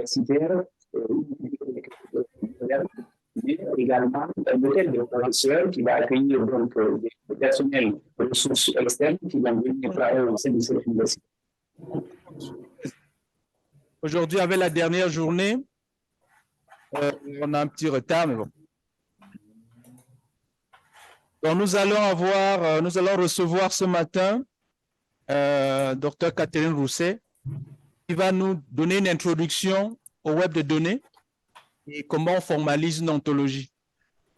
universitaires, mais également un hôtel de professeurs qui va accueillir donc des personnels de ressources externes qui vont venir travailler au sein de cette université. Aujourd'hui, avec la dernière journée, on a un petit retard, mais bon. Donc, nous allons recevoir ce matin Dr Catherine Rousset, qui va nous donner une introduction au web de données et comment on formalise une ontologie.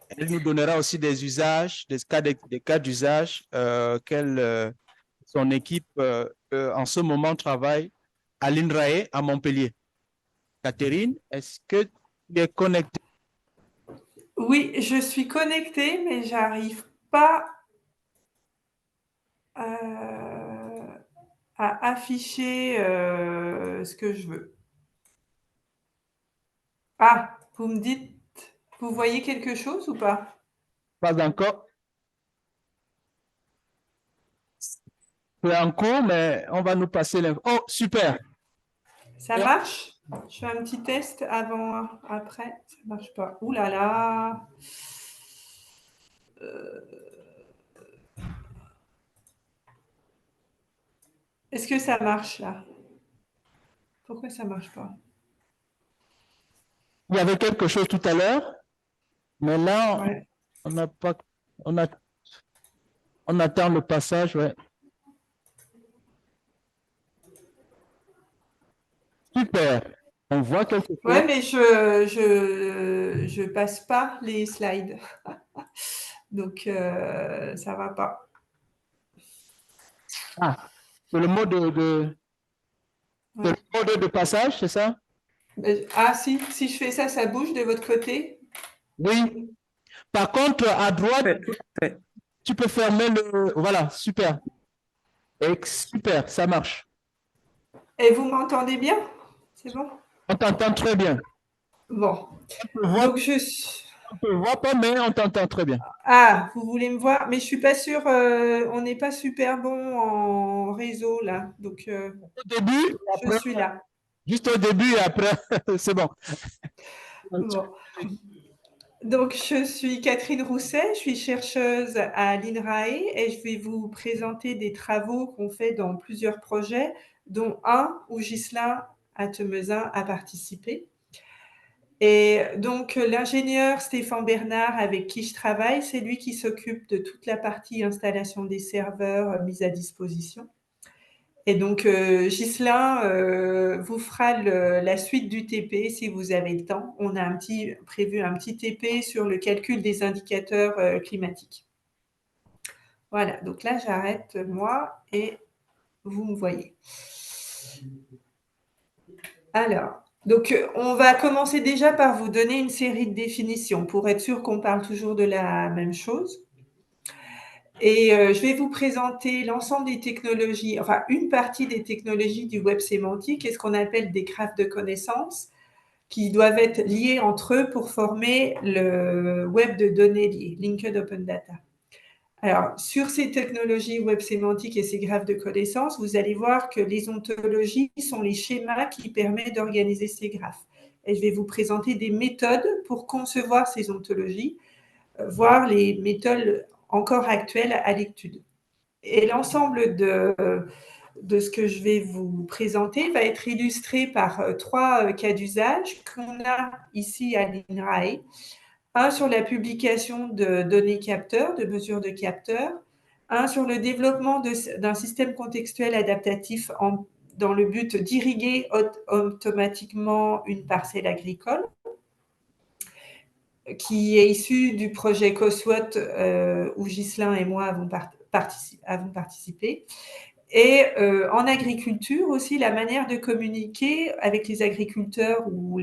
Elle nous donnera aussi des usages, des cas d'usage son équipe en ce moment travaille à l'INRAE à Montpellier. Catherine, est-ce que tu es connectée? Oui, je suis connectée, mais j'arrive pas à afficher ce que je veux. Ah, vous me dites, vous voyez quelque chose ou pas? Pas encore. C'est en cours, mais on va nous passer l'info. Oh, super! Ça marche? Je fais un petit test avant, après. Ça marche pas. Ouh là là! Est-ce que ça marche là? Pourquoi ça marche pas? Il y avait quelque chose tout à l'heure, mais là, Ouais. on n'a pas, on attend le passage, ouais. Super. On voit quelque chose. Ouais, mais je passe pas les slides. Donc, ça va pas. Ah, c'est le mode Ouais. le mode de passage, c'est ça? Ah, si je fais ça, ça bouge de votre côté? Oui. Par contre, à droite, tu peux fermer le... Voilà, super. Super, ça marche. Et vous m'entendez bien? C'est bon? On t'entend très bien. Bon. Donc, je... On ne te voit pas, mais on t'entend très bien. Ah, vous voulez me voir? Mais je suis pas sûre, on n'est pas super bon en réseau, là. Donc, au début, je suis là. Juste au début et après, c'est bon. Bon. Donc, je suis Catherine Rousset, je suis chercheuse à l'INRAE et je vais vous présenter des travaux qu'on fait dans plusieurs projets, dont un où Ghislain Attemezin a participé. Et donc, l'ingénieur Stéphane Bernard, avec qui je travaille, c'est lui qui s'occupe de toute la partie installation des serveurs mise à disposition. Et donc, Ghislain vous fera la suite du TP si vous avez le temps. On a prévu un petit TP sur le calcul des indicateurs climatiques. Voilà, donc là, j'arrête moi et vous me voyez. Alors, donc, on va commencer déjà par vous donner une série de définitions pour être sûr qu'on parle toujours de la même chose. Et je vais vous présenter l'ensemble des technologies, enfin une partie des technologies du web sémantique et ce qu'on appelle des graphes de connaissances qui doivent être liés entre eux pour former le web de données liées, Linked Open Data. Alors, sur ces technologies web sémantiques et ces graphes de connaissances, vous allez voir que les ontologies sont les schémas qui permettent d'organiser ces graphes. Et je vais vous présenter des méthodes pour concevoir ces ontologies, voir les méthodes encore actuelles à l'étude. Et l'ensemble de ce que je vais vous présenter va être illustré par trois cas d'usage qu'on a ici à l'INRAE. Un sur la publication de données capteurs, de mesures de capteurs. Un sur le développement d'un système contextuel adaptatif dans le but d'irriguer automatiquement une parcelle agricole, qui est issu du projet COSWOT où Ghislain et moi avons participé. Et en agriculture aussi, la manière de communiquer avec les agriculteurs ou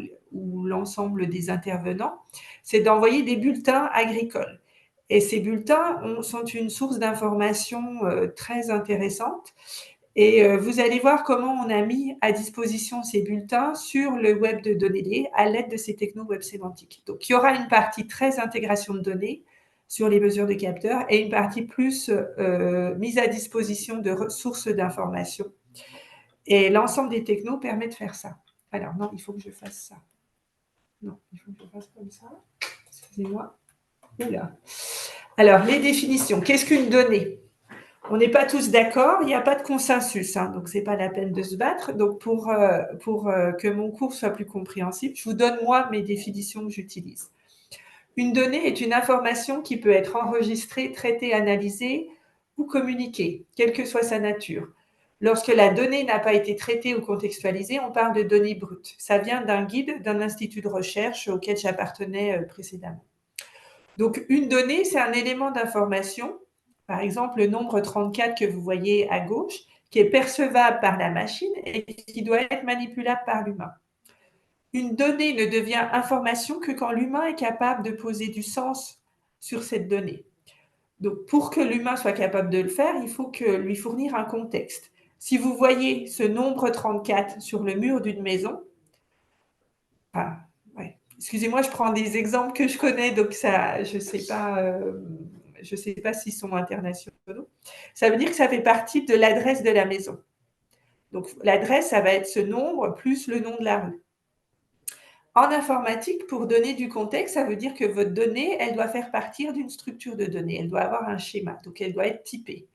l'ensemble des intervenants, c'est d'envoyer des bulletins agricoles. Et ces bulletins sont une source d'information très intéressante. Et vous allez voir comment on a mis à disposition ces bulletins sur le web de données liées à l'aide de ces technos web sémantiques. Donc, il y aura une partie très intégration de données sur les mesures de capteurs et une partie plus mise à disposition de sources d'informations. Et l'ensemble des technos permet de faire ça. Alors, non, il faut que je fasse ça. Non, il faut que je fasse comme ça. Excusez-moi. Oula. Alors, les définitions. Qu'est-ce qu'une donnée? On n'est pas tous d'accord, il n'y a pas de consensus, hein, donc ce n'est pas la peine de se battre. Donc, pour que mon cours soit plus compréhensible, je vous donne, moi, mes définitions que j'utilise. Une donnée est une information qui peut être enregistrée, traitée, analysée ou communiquée, quelle que soit sa nature. Lorsque la donnée n'a pas été traitée ou contextualisée, on parle de données brutes. Ça vient d'un guide d'un institut de recherche auquel j'appartenais précédemment. Donc, une donnée, c'est un élément d'information, par exemple le nombre 34 que vous voyez à gauche, qui est percevable par la machine et qui doit être manipulable par l'humain. Une donnée ne devient information que quand l'humain est capable de poser du sens sur cette donnée. Donc, pour que l'humain soit capable de le faire, il faut lui fournir un contexte. Si vous voyez ce nombre 34 sur le mur d'une maison, excusez-moi, je prends des exemples que je connais, donc ça, je ne sais pas s'ils sont internationaux. Ça veut dire que ça fait partie de l'adresse de la maison. Donc, l'adresse, ça va être ce nombre plus le nom de la rue. En informatique, pour donner du contexte, ça veut dire que votre donnée, elle doit faire partir d'une structure de données. Elle doit avoir un schéma, donc elle doit être typée.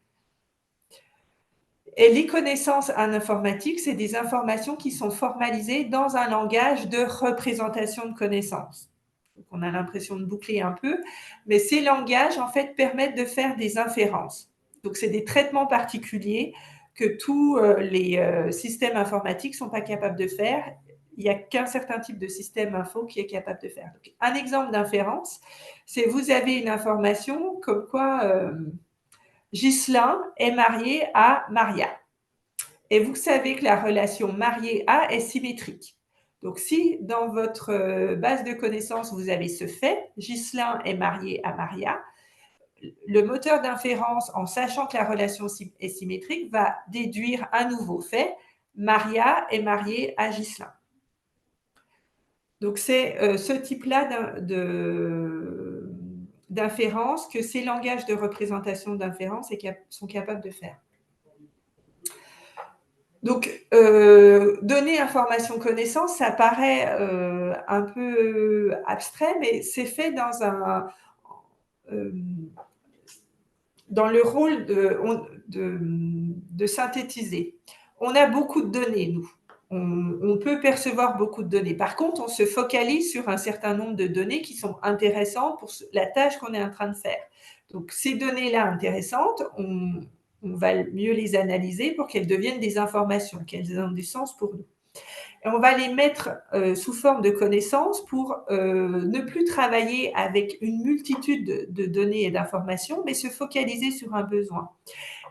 Et les connaissances en informatique, c'est des informations qui sont formalisées dans un langage de représentation de connaissances. Donc, on a l'impression de boucler un peu, mais ces langages, en fait, permettent de faire des inférences. Donc, c'est des traitements particuliers que tous les systèmes informatiques ne sont pas capables de faire. Il n'y a qu'un certain type de système info qui est capable de faire. Donc, un exemple d'inférence, c'est vous avez une information comme quoi Ghislain est marié à Maria. Et vous savez que la relation marié à est symétrique. Donc, si dans votre base de connaissances, vous avez ce fait, Ghislain est marié à Maria, le moteur d'inférence, en sachant que la relation est symétrique, va déduire un nouveau fait, Maria est mariée à Ghislain. Donc, c'est ce type-là d'inférence que ces langages de représentation d'inférence sont capables de faire. Donc, donner information connaissance, ça paraît un peu abstrait, mais c'est fait dans le rôle de synthétiser. On a beaucoup de données, nous. On peut percevoir beaucoup de données. Par contre, on se focalise sur un certain nombre de données qui sont intéressantes pour la tâche qu'on est en train de faire. Donc, ces données-là intéressantes, on va mieux les analyser pour qu'elles deviennent des informations, qu'elles aient du sens pour nous. Et on va les mettre sous forme de connaissances pour ne plus travailler avec une multitude de données et d'informations, mais se focaliser sur un besoin.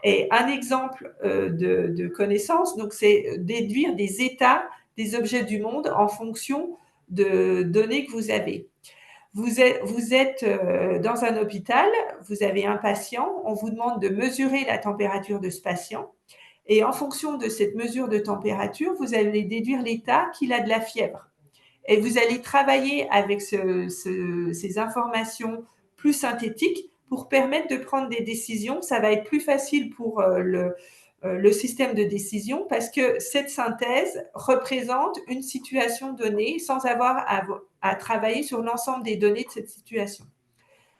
Et un exemple de connaissance, donc, c'est déduire des états des objets du monde en fonction de données que vous avez. Vous êtes dans un hôpital, vous avez un patient, on vous demande de mesurer la température de ce patient. Et en fonction de cette mesure de température, vous allez déduire l'état qu'il a de la fièvre. Et vous allez travailler avec ces informations plus synthétiques pour permettre de prendre des décisions. Ça va être plus facile pour le système de décision parce que cette synthèse représente une situation donnée sans avoir à travailler sur l'ensemble des données de cette situation.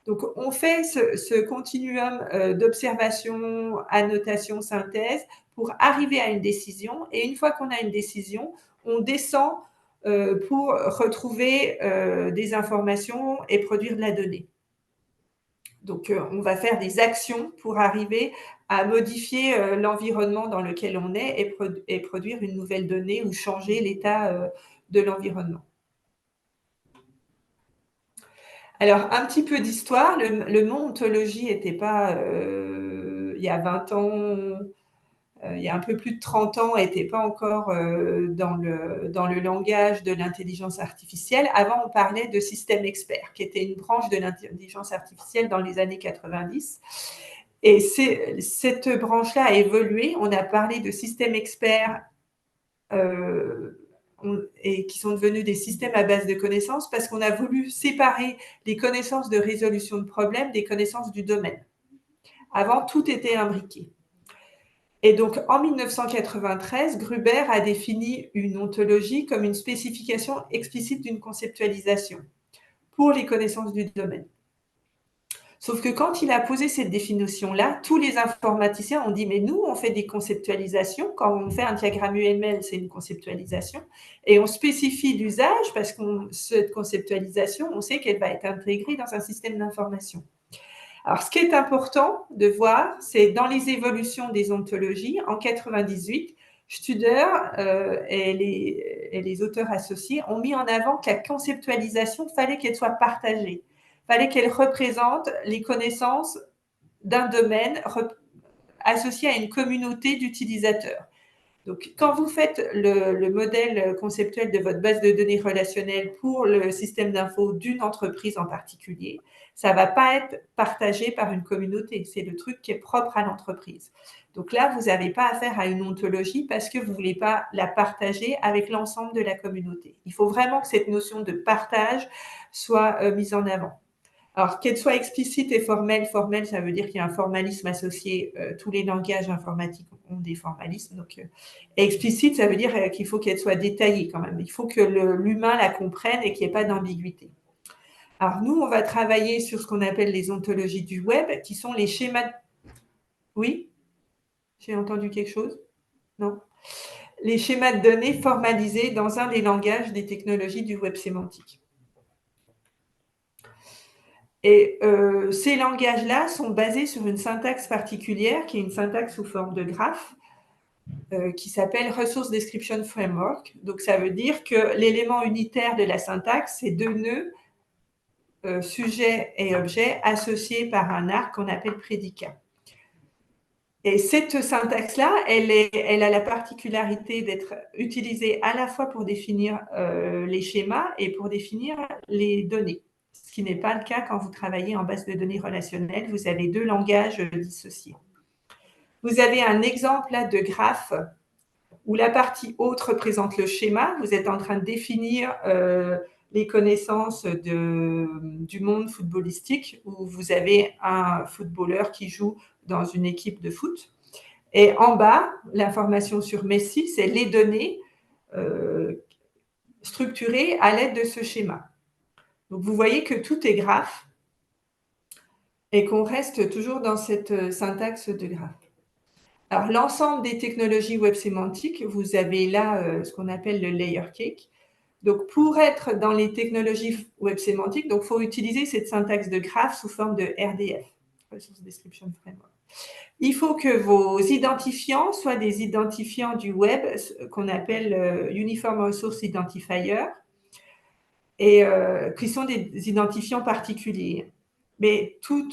Donc, on fait ce continuum d'observation, annotation, synthèse pour arriver à une décision. Et une fois qu'on a une décision, on descend pour retrouver des informations et produire de la donnée. Donc, on va faire des actions pour arriver à modifier l'environnement dans lequel on est et produire une nouvelle donnée ou changer l'état de l'environnement. Alors, un petit peu d'histoire. Le mot ontologie n'était pas, il y a 20 ans, il y a un peu plus de 30 ans, n'était pas encore dans le langage de l'intelligence artificielle. Avant, on parlait de système expert, qui était une branche de l'intelligence artificielle dans les années 90. Et cette branche-là a évolué. On a parlé de système expert et qui sont devenus des systèmes à base de connaissances parce qu'on a voulu séparer les connaissances de résolution de problèmes des connaissances du domaine. Avant, tout était imbriqué. Et donc, en 1993, Gruber a défini une ontologie comme une spécification explicite d'une conceptualisation pour les connaissances du domaine. Sauf que quand il a posé cette définition-là, tous les informaticiens ont dit, mais nous, on fait des conceptualisations. Quand on fait un diagramme UML, c'est une conceptualisation. Et on spécifie l'usage parce que cette conceptualisation, on sait qu'elle va être intégrée dans un système d'information. Alors, ce qui est important de voir, c'est dans les évolutions des ontologies, en 98, Studer et les auteurs associés ont mis en avant que la conceptualisation, fallait qu'elle soit partagée. Il fallait qu'elle représente les connaissances d'un domaine associé à une communauté d'utilisateurs. Donc, quand vous faites le modèle conceptuel de votre base de données relationnelle pour le système d'info d'une entreprise en particulier, ça ne va pas être partagé par une communauté. C'est le truc qui est propre à l'entreprise. Donc là, vous n'avez pas affaire à une ontologie parce que vous ne voulez pas la partager avec l'ensemble de la communauté. Il faut vraiment que cette notion de partage soit mise en avant. Alors, qu'elle soit explicite et formelle, formelle, ça veut dire qu'il y a un formalisme associé. Tous les langages informatiques ont des formalismes. Donc, explicite, ça veut dire qu'il faut qu'elle soit détaillée quand même. Il faut que l'humain la comprenne et qu'il n'y ait pas d'ambiguïté. Alors, nous, on va travailler sur ce qu'on appelle les ontologies du web, qui sont les schémas. Oui? J'ai entendu quelque chose? Non? Les schémas de données formalisés dans un des langages des technologies du web sémantique. Et ces langages-là sont basés sur une syntaxe particulière, qui est une syntaxe sous forme de graphe, qui s'appelle Resource Description Framework. Donc, ça veut dire que l'élément unitaire de la syntaxe, c'est deux nœuds, sujet et objet, associés par un arc qu'on appelle prédicat. Et cette syntaxe-là, elle a la particularité d'être utilisée à la fois pour définir les schémas et pour définir les données. Ce qui n'est pas le cas quand vous travaillez en base de données relationnelle. Vous avez deux langages dissociés. Vous avez un exemple là de graphe où la partie haute représente le schéma. Vous êtes en train de définir les connaissances du monde footballistique où vous avez un footballeur qui joue dans une équipe de foot. Et en bas, l'information sur Messi, c'est les données structurées à l'aide de ce schéma. Donc, vous voyez que tout est graphe et qu'on reste toujours dans cette syntaxe de graphe. Alors, l'ensemble des technologies web sémantiques, vous avez là ce qu'on appelle le layer cake. Donc, pour être dans les technologies web sémantiques, il faut utiliser cette syntaxe de graphe sous forme de RDF, Resource Description Framework. Il faut que vos identifiants soient des identifiants du web qu'on appelle Uniform Resource Identifier et qui sont des identifiants particuliers. Mais tous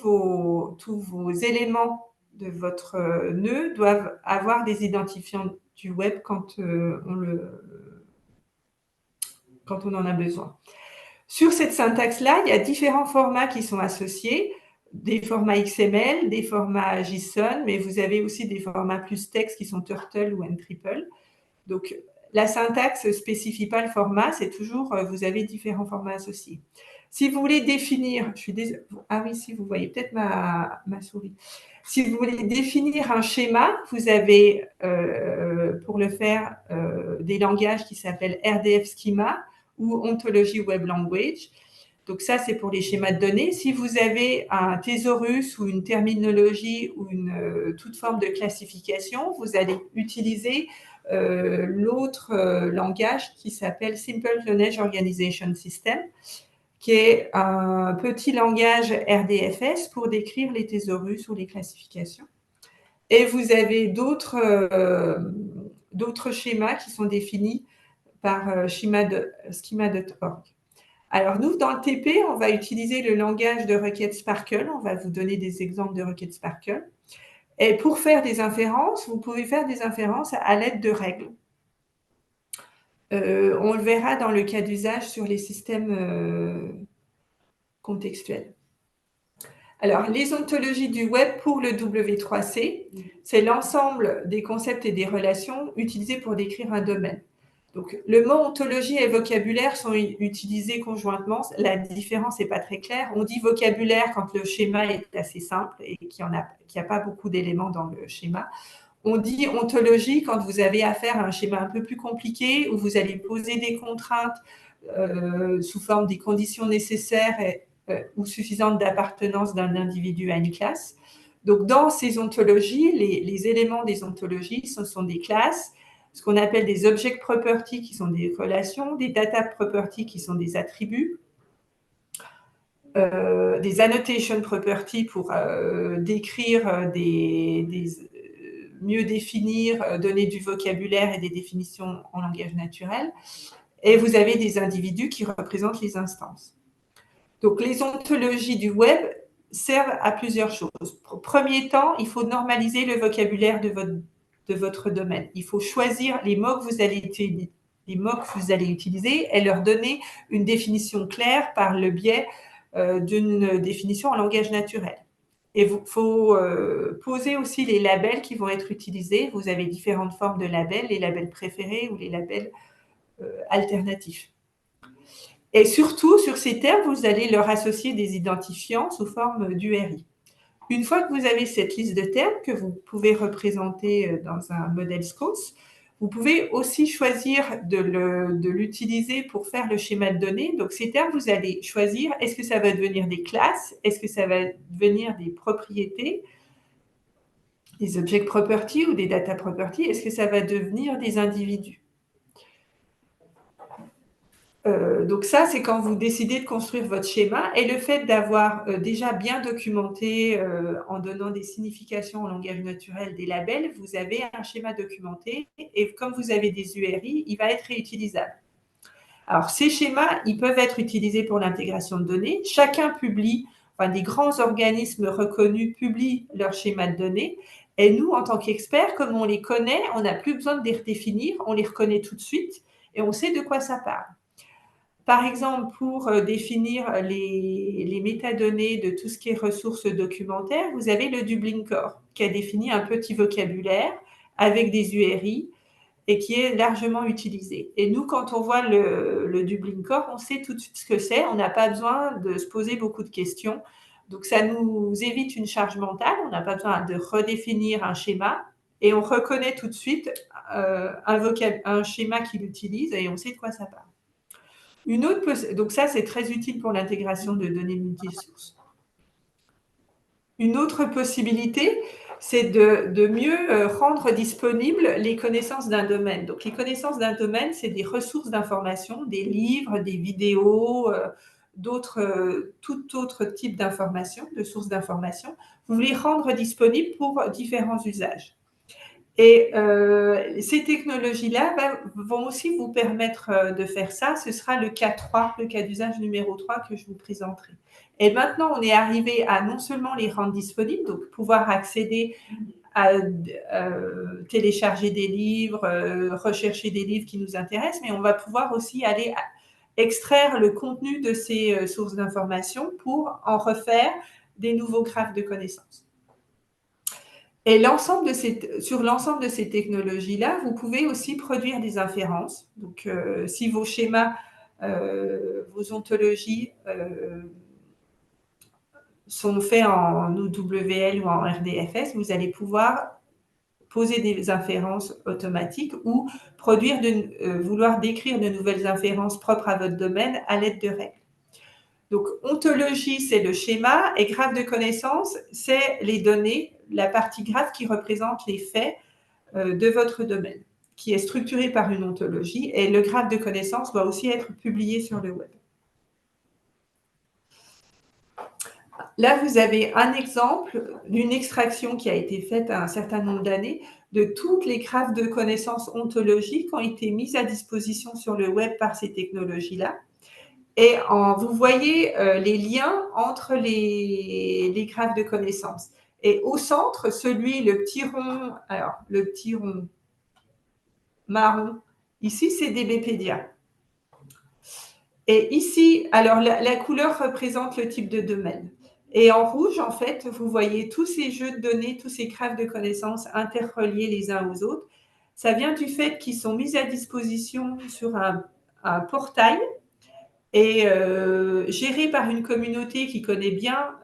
vos éléments de votre nœud doivent avoir des identifiants du web quand on en a besoin. Sur cette syntaxe-là, il y a différents formats qui sont associés, des formats XML, des formats JSON, mais vous avez aussi des formats plus texte qui sont Turtle ou NTripl. Donc, la syntaxe ne spécifie pas le format, c'est toujours, vous avez différents formats associés. Si vous voulez définir, ah oui, si vous voyez peut-être ma souris. Si vous voulez définir un schéma, vous avez pour le faire des langages qui s'appellent RDF Schema ou Ontology Web Language. Donc ça, c'est pour les schémas de données. Si vous avez un thésaurus ou une terminologie ou toute forme de classification, vous allez utiliser l'autre langage qui s'appelle Simple Knowledge Organization System, qui est un petit langage RDFS pour décrire les thésaurus ou les classifications. Et vous avez d'autres schémas qui sont définis par schema.org. Alors, nous, dans le TP, on va utiliser le langage de requête Sparkle. On va vous donner des exemples de requêtes Sparkle. Et pour faire des inférences, vous pouvez faire des inférences à l'aide de règles. On le verra dans le cas d'usage sur les systèmes contextuels. Alors, les ontologies du web pour le W3C, c'est l'ensemble des concepts et des relations utilisés pour décrire un domaine. Donc, le mot ontologie et vocabulaire sont utilisés conjointement. La différence n'est pas très claire. On dit vocabulaire quand le schéma est assez simple et qu'il n'y a pas beaucoup d'éléments dans le schéma. on dit ontologie quand vous avez affaire à un schéma un peu plus compliqué, où vous allez poser des contraintes sous forme des conditions nécessaires ou suffisantes d'appartenance d'un individu à une classe. Donc, dans ces ontologies, les éléments des ontologies, ce sont des classes, ce qu'on appelle des object properties, qui sont des relations, des data properties, qui sont des attributs, des annotation properties pour décrire mieux définir, donner du vocabulaire et des définitions en langage naturel. Et vous avez des individus qui représentent les instances. Donc, les ontologies du web servent à plusieurs choses. Au premier temps, il faut normaliser le vocabulaire de votre domaine. Il faut choisir les mots que vous allez utiliser et leur donner une définition claire par le biais d'une définition en langage naturel. Et il faut poser aussi les labels qui vont être utilisés. Vous avez différentes formes de labels, les labels préférés ou les labels alternatifs. Et surtout, sur ces termes, vous allez leur associer des identifiants sous forme d'URI. Une fois que vous avez cette liste de termes que vous pouvez représenter dans un modèle SCOS, vous pouvez aussi choisir de l'utiliser pour faire le schéma de données. Donc, ces termes, vous allez choisir, est-ce que ça va devenir des classes? Est-ce que ça va devenir des propriétés, des object properties ou des data properties? Est-ce que ça va devenir des individus? Donc ça, c'est quand vous décidez de construire votre schéma, et le fait d'avoir déjà bien documenté en donnant des significations en langage naturel des labels, vous avez un schéma documenté, et comme vous avez des URI, il va être réutilisable. Alors, ces schémas, ils peuvent être utilisés pour l'intégration de données. Chacun publie, enfin, des grands organismes reconnus publient leur schéma de données, et nous, en tant qu'experts, comme on les connaît, on n'a plus besoin de les redéfinir, on les reconnaît tout de suite, et on sait de quoi ça parle. Par exemple, pour définir les métadonnées de tout ce qui est ressources documentaires, vous avez le Dublin Core qui a défini un petit vocabulaire avec des URI et qui est largement utilisé. Et nous, quand on voit le Dublin Core, on sait tout de suite ce que c'est. On n'a pas besoin de se poser beaucoup de questions. Donc, ça nous évite une charge mentale. On n'a pas besoin de redéfinir un schéma. Et on reconnaît tout de suite un schéma qu'il utilise et on sait de quoi ça parle. Donc ça, c'est très utile pour l'intégration de données multisources. Une autre possibilité, c'est de mieux rendre disponibles les connaissances d'un domaine. Donc, les connaissances d'un domaine, c'est des ressources d'information, des livres, des vidéos, tout autre type d'information, de sources d'information. Vous les rendre disponibles pour différents usages. Et ces technologies-là vont aussi vous permettre de faire ça. Ce sera le cas 3, le cas d'usage numéro 3 que je vous présenterai. Et maintenant, on est arrivé à non seulement les rendre disponibles, donc pouvoir accéder à télécharger des livres, rechercher des livres qui nous intéressent, mais on va pouvoir aussi aller extraire le contenu de ces sources d'informations pour en refaire des nouveaux graphes de connaissances. Et sur l'ensemble de ces technologies-là, vous pouvez aussi produire des inférences. Donc, si vos schémas, vos ontologies sont faits en OWL ou en RDFS, vous allez pouvoir poser des inférences automatiques ou vouloir décrire de nouvelles inférences propres à votre domaine à l'aide de règles. Donc, ontologie, c'est le schéma, et graphe de connaissances, c'est les données, la partie graphe qui représente les faits de votre domaine, qui est structuré par une ontologie, et le graphe de connaissances doit aussi être publié sur le web. Là, vous avez un exemple d'une extraction qui a été faite à un certain nombre d'années de toutes les graphes de connaissances ontologiques qui ont été mises à disposition sur le web par ces technologies-là. Et vous voyez les liens entre les graphes de connaissances. Et au centre, le petit rond marron, ici, c'est DBpedia. Et ici, alors la couleur représente le type de domaine. Et en rouge, en fait, vous voyez tous ces jeux de données, tous ces graphes de connaissances interreliés les uns aux autres. Ça vient du fait qu'ils sont mis à disposition sur un portail est géré par une communauté qui connaît bien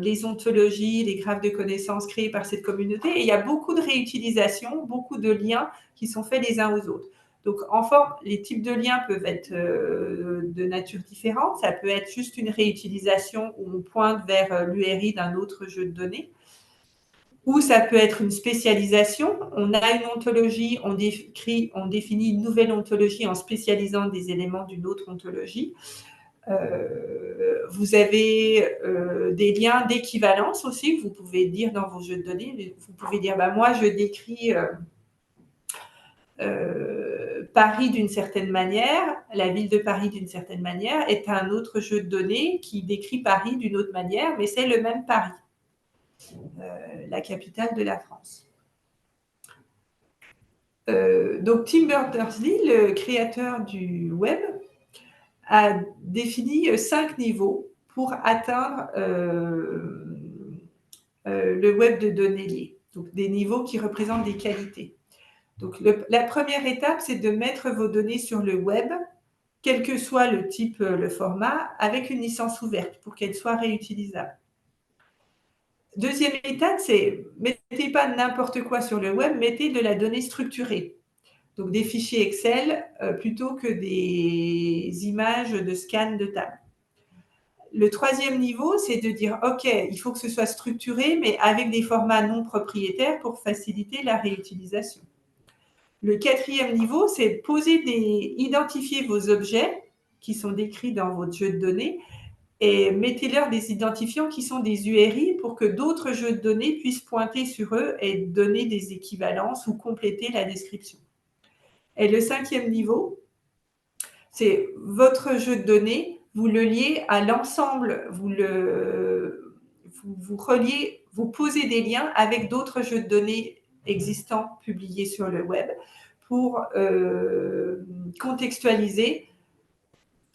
les ontologies, les graphes de connaissances créés par cette communauté. Et il y a beaucoup de réutilisation, beaucoup de liens qui sont faits les uns aux autres. Donc, en forme, les types de liens peuvent être de nature différente. Ça peut être juste une réutilisation où on pointe vers l'URI d'un autre jeu de données. Ou ça peut être une spécialisation. On a une ontologie, on définit une nouvelle ontologie en spécialisant des éléments d'une autre ontologie. Vous avez des liens d'équivalence aussi que vous pouvez dire dans vos jeux de données. Vous pouvez dire, bah, moi, je décris Paris d'une certaine manière, la ville de Paris d'une certaine manière, est un autre jeu de données qui décrit Paris d'une autre manière, mais c'est le même Paris, la capitale de la France. Donc Tim Berners-Lee, le créateur du web, a défini 5 niveaux pour atteindre le web de données liées. Donc des niveaux qui représentent des qualités. Donc la première étape, c'est de mettre vos données sur le web, quel que soit le type, le format, avec une licence ouverte pour qu'elle soit réutilisable. Deuxième étape, c'est mettez pas n'importe quoi sur le web, mettez de la donnée structurée. Donc des fichiers Excel plutôt que des images de scan de table. Le troisième niveau, c'est de dire, OK, il faut que ce soit structuré, mais avec des formats non propriétaires pour faciliter la réutilisation. Le quatrième niveau, c'est identifier vos objets qui sont décrits dans votre jeu de données et mettez-leur des identifiants qui sont des URI pour que d'autres jeux de données puissent pointer sur eux et donner des équivalences ou compléter la description. Et le cinquième niveau, c'est votre jeu de données, vous le liez à l'ensemble, vous reliez, vous posez des liens avec d'autres jeux de données existants publiés sur le web pour contextualiser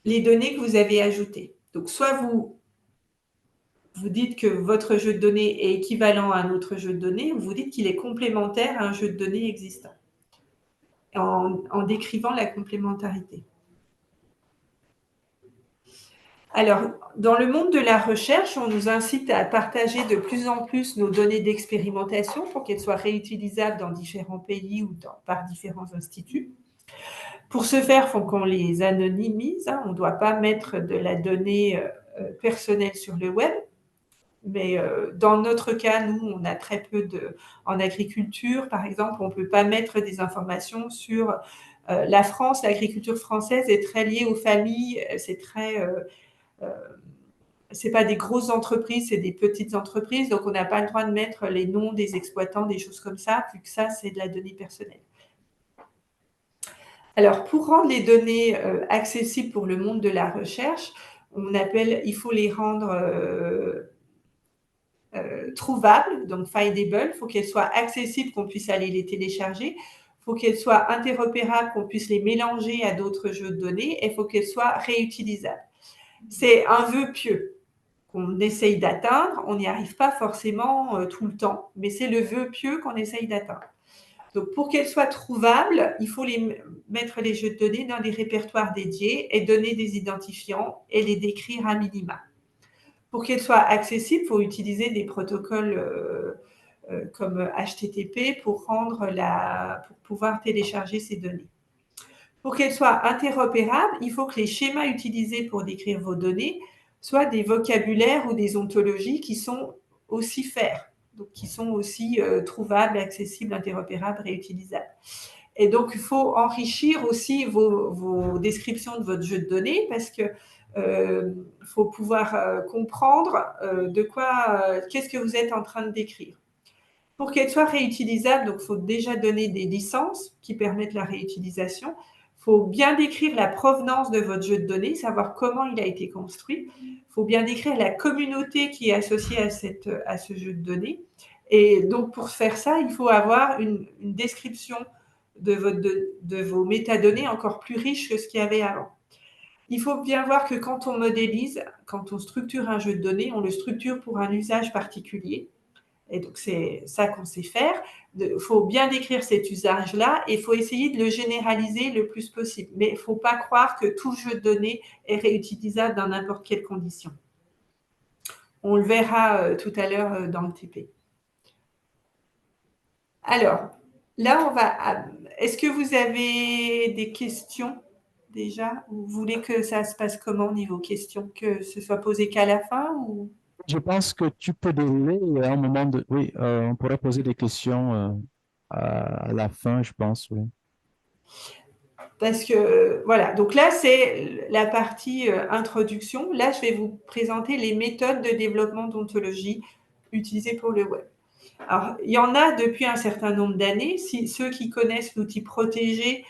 les données que vous avez ajoutées. Donc, soit vous dites que votre jeu de données est équivalent à un autre jeu de données, ou vous dites qu'il est complémentaire à un jeu de données existant, en décrivant la complémentarité. Alors, dans le monde de la recherche, on nous incite à partager de plus en plus nos données d'expérimentation pour qu'elles soient réutilisables dans différents pays ou par différents instituts. Pour ce faire, il faut qu'on les anonymise. On ne doit pas mettre de la donnée personnelle sur le web. Mais dans notre cas, nous, on a très peu en agriculture, par exemple, on ne peut pas mettre des informations sur la France. L'agriculture française est très liée aux familles. C'est pas des grosses entreprises, c'est des petites entreprises. Donc, on n'a pas le droit de mettre les noms des exploitants, des choses comme ça, vu que ça, c'est de la donnée personnelle. Alors, pour rendre les données accessibles pour le monde de la recherche, il faut les rendre trouvables, donc findable. Il faut qu'elles soient accessibles, qu'on puisse aller les télécharger. Il faut qu'elles soient interopérables, qu'on puisse les mélanger à d'autres jeux de données. Et il faut qu'elles soient réutilisables. C'est un vœu pieux qu'on essaye d'atteindre. On n'y arrive pas forcément tout le temps, mais c'est le vœu pieux qu'on essaye d'atteindre. Donc, pour qu'elles soient trouvables, il faut mettre les jeux de données dans des répertoires dédiés et donner des identifiants et les décrire à minima. Pour qu'elles soient accessibles, il faut utiliser des protocoles comme HTTP pour pouvoir télécharger ces données. Pour qu'elles soient interopérables, il faut que les schémas utilisés pour décrire vos données soient des vocabulaires ou des ontologies qui sont aussi FAIR, donc qui sont aussi trouvables, accessibles, interopérables, réutilisables. Et donc, il faut enrichir aussi vos descriptions de votre jeu de données parce que faut pouvoir comprendre qu'est-ce que vous êtes en train de décrire. Pour qu'elle soit réutilisable, donc il faut déjà donner des licences qui permettent la réutilisation. Il faut bien décrire la provenance de votre jeu de données, savoir comment il a été construit. Il faut bien décrire la communauté qui est associée à ce jeu de données. Et donc, pour faire ça, il faut avoir une description de vos métadonnées encore plus riche que ce qu'il y avait avant. Il faut bien voir que quand on structure un jeu de données, on le structure pour un usage particulier. Et donc, c'est ça qu'on sait faire. Il faut bien décrire cet usage-là et il faut essayer de le généraliser le plus possible. Mais il ne faut pas croire que tout jeu de données est réutilisable dans n'importe quelle condition. On le verra tout à l'heure dans le TP. Alors, là, on va… Est-ce que vous avez des questions déjà? Vous voulez que ça se passe comment au niveau questions? Que ce soit posé qu'à la fin ou… Je pense que tu peux donner à un moment de… Oui, on pourrait poser des questions à la fin, je pense, oui. Parce que, voilà, donc là, c'est la partie introduction. Là, je vais vous présenter les méthodes de développement d'ontologie utilisées pour le web. Alors, il y en a depuis un certain nombre d'années. Ceux qui connaissent l'outil protégé,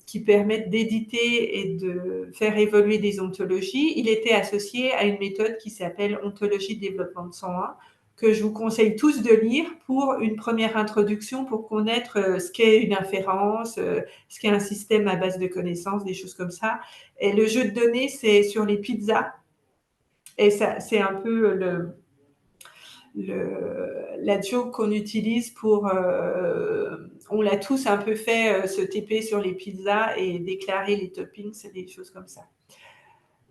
qui permettent d'éditer et de faire évoluer des ontologies, il était associé à une méthode qui s'appelle Ontologie de développement de 101, que je vous conseille tous de lire pour une première introduction, pour connaître ce qu'est une inférence, ce qu'est un système à base de connaissances, des choses comme ça. Et le jeu de données, c'est sur les pizzas. Et ça, c'est un peu la joke qu'on utilise pour… on l'a tous un peu fait, se TP sur les pizzas et déclarer les toppings, c'est des choses comme ça.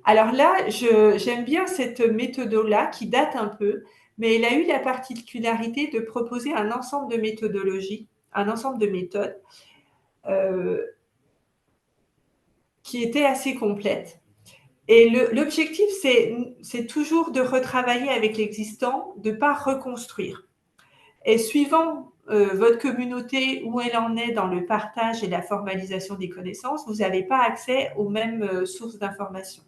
Alors là, j'aime bien cette méthode-là qui date un peu, mais elle a eu la particularité de proposer un ensemble de méthodologies, un ensemble de méthodes qui étaient assez complètes. Et l'objectif, c'est toujours de retravailler avec l'existant, de ne pas reconstruire. Et suivant votre communauté, où elle en est dans le partage et la formalisation des connaissances, vous n'avez pas accès aux mêmes sources d'informations.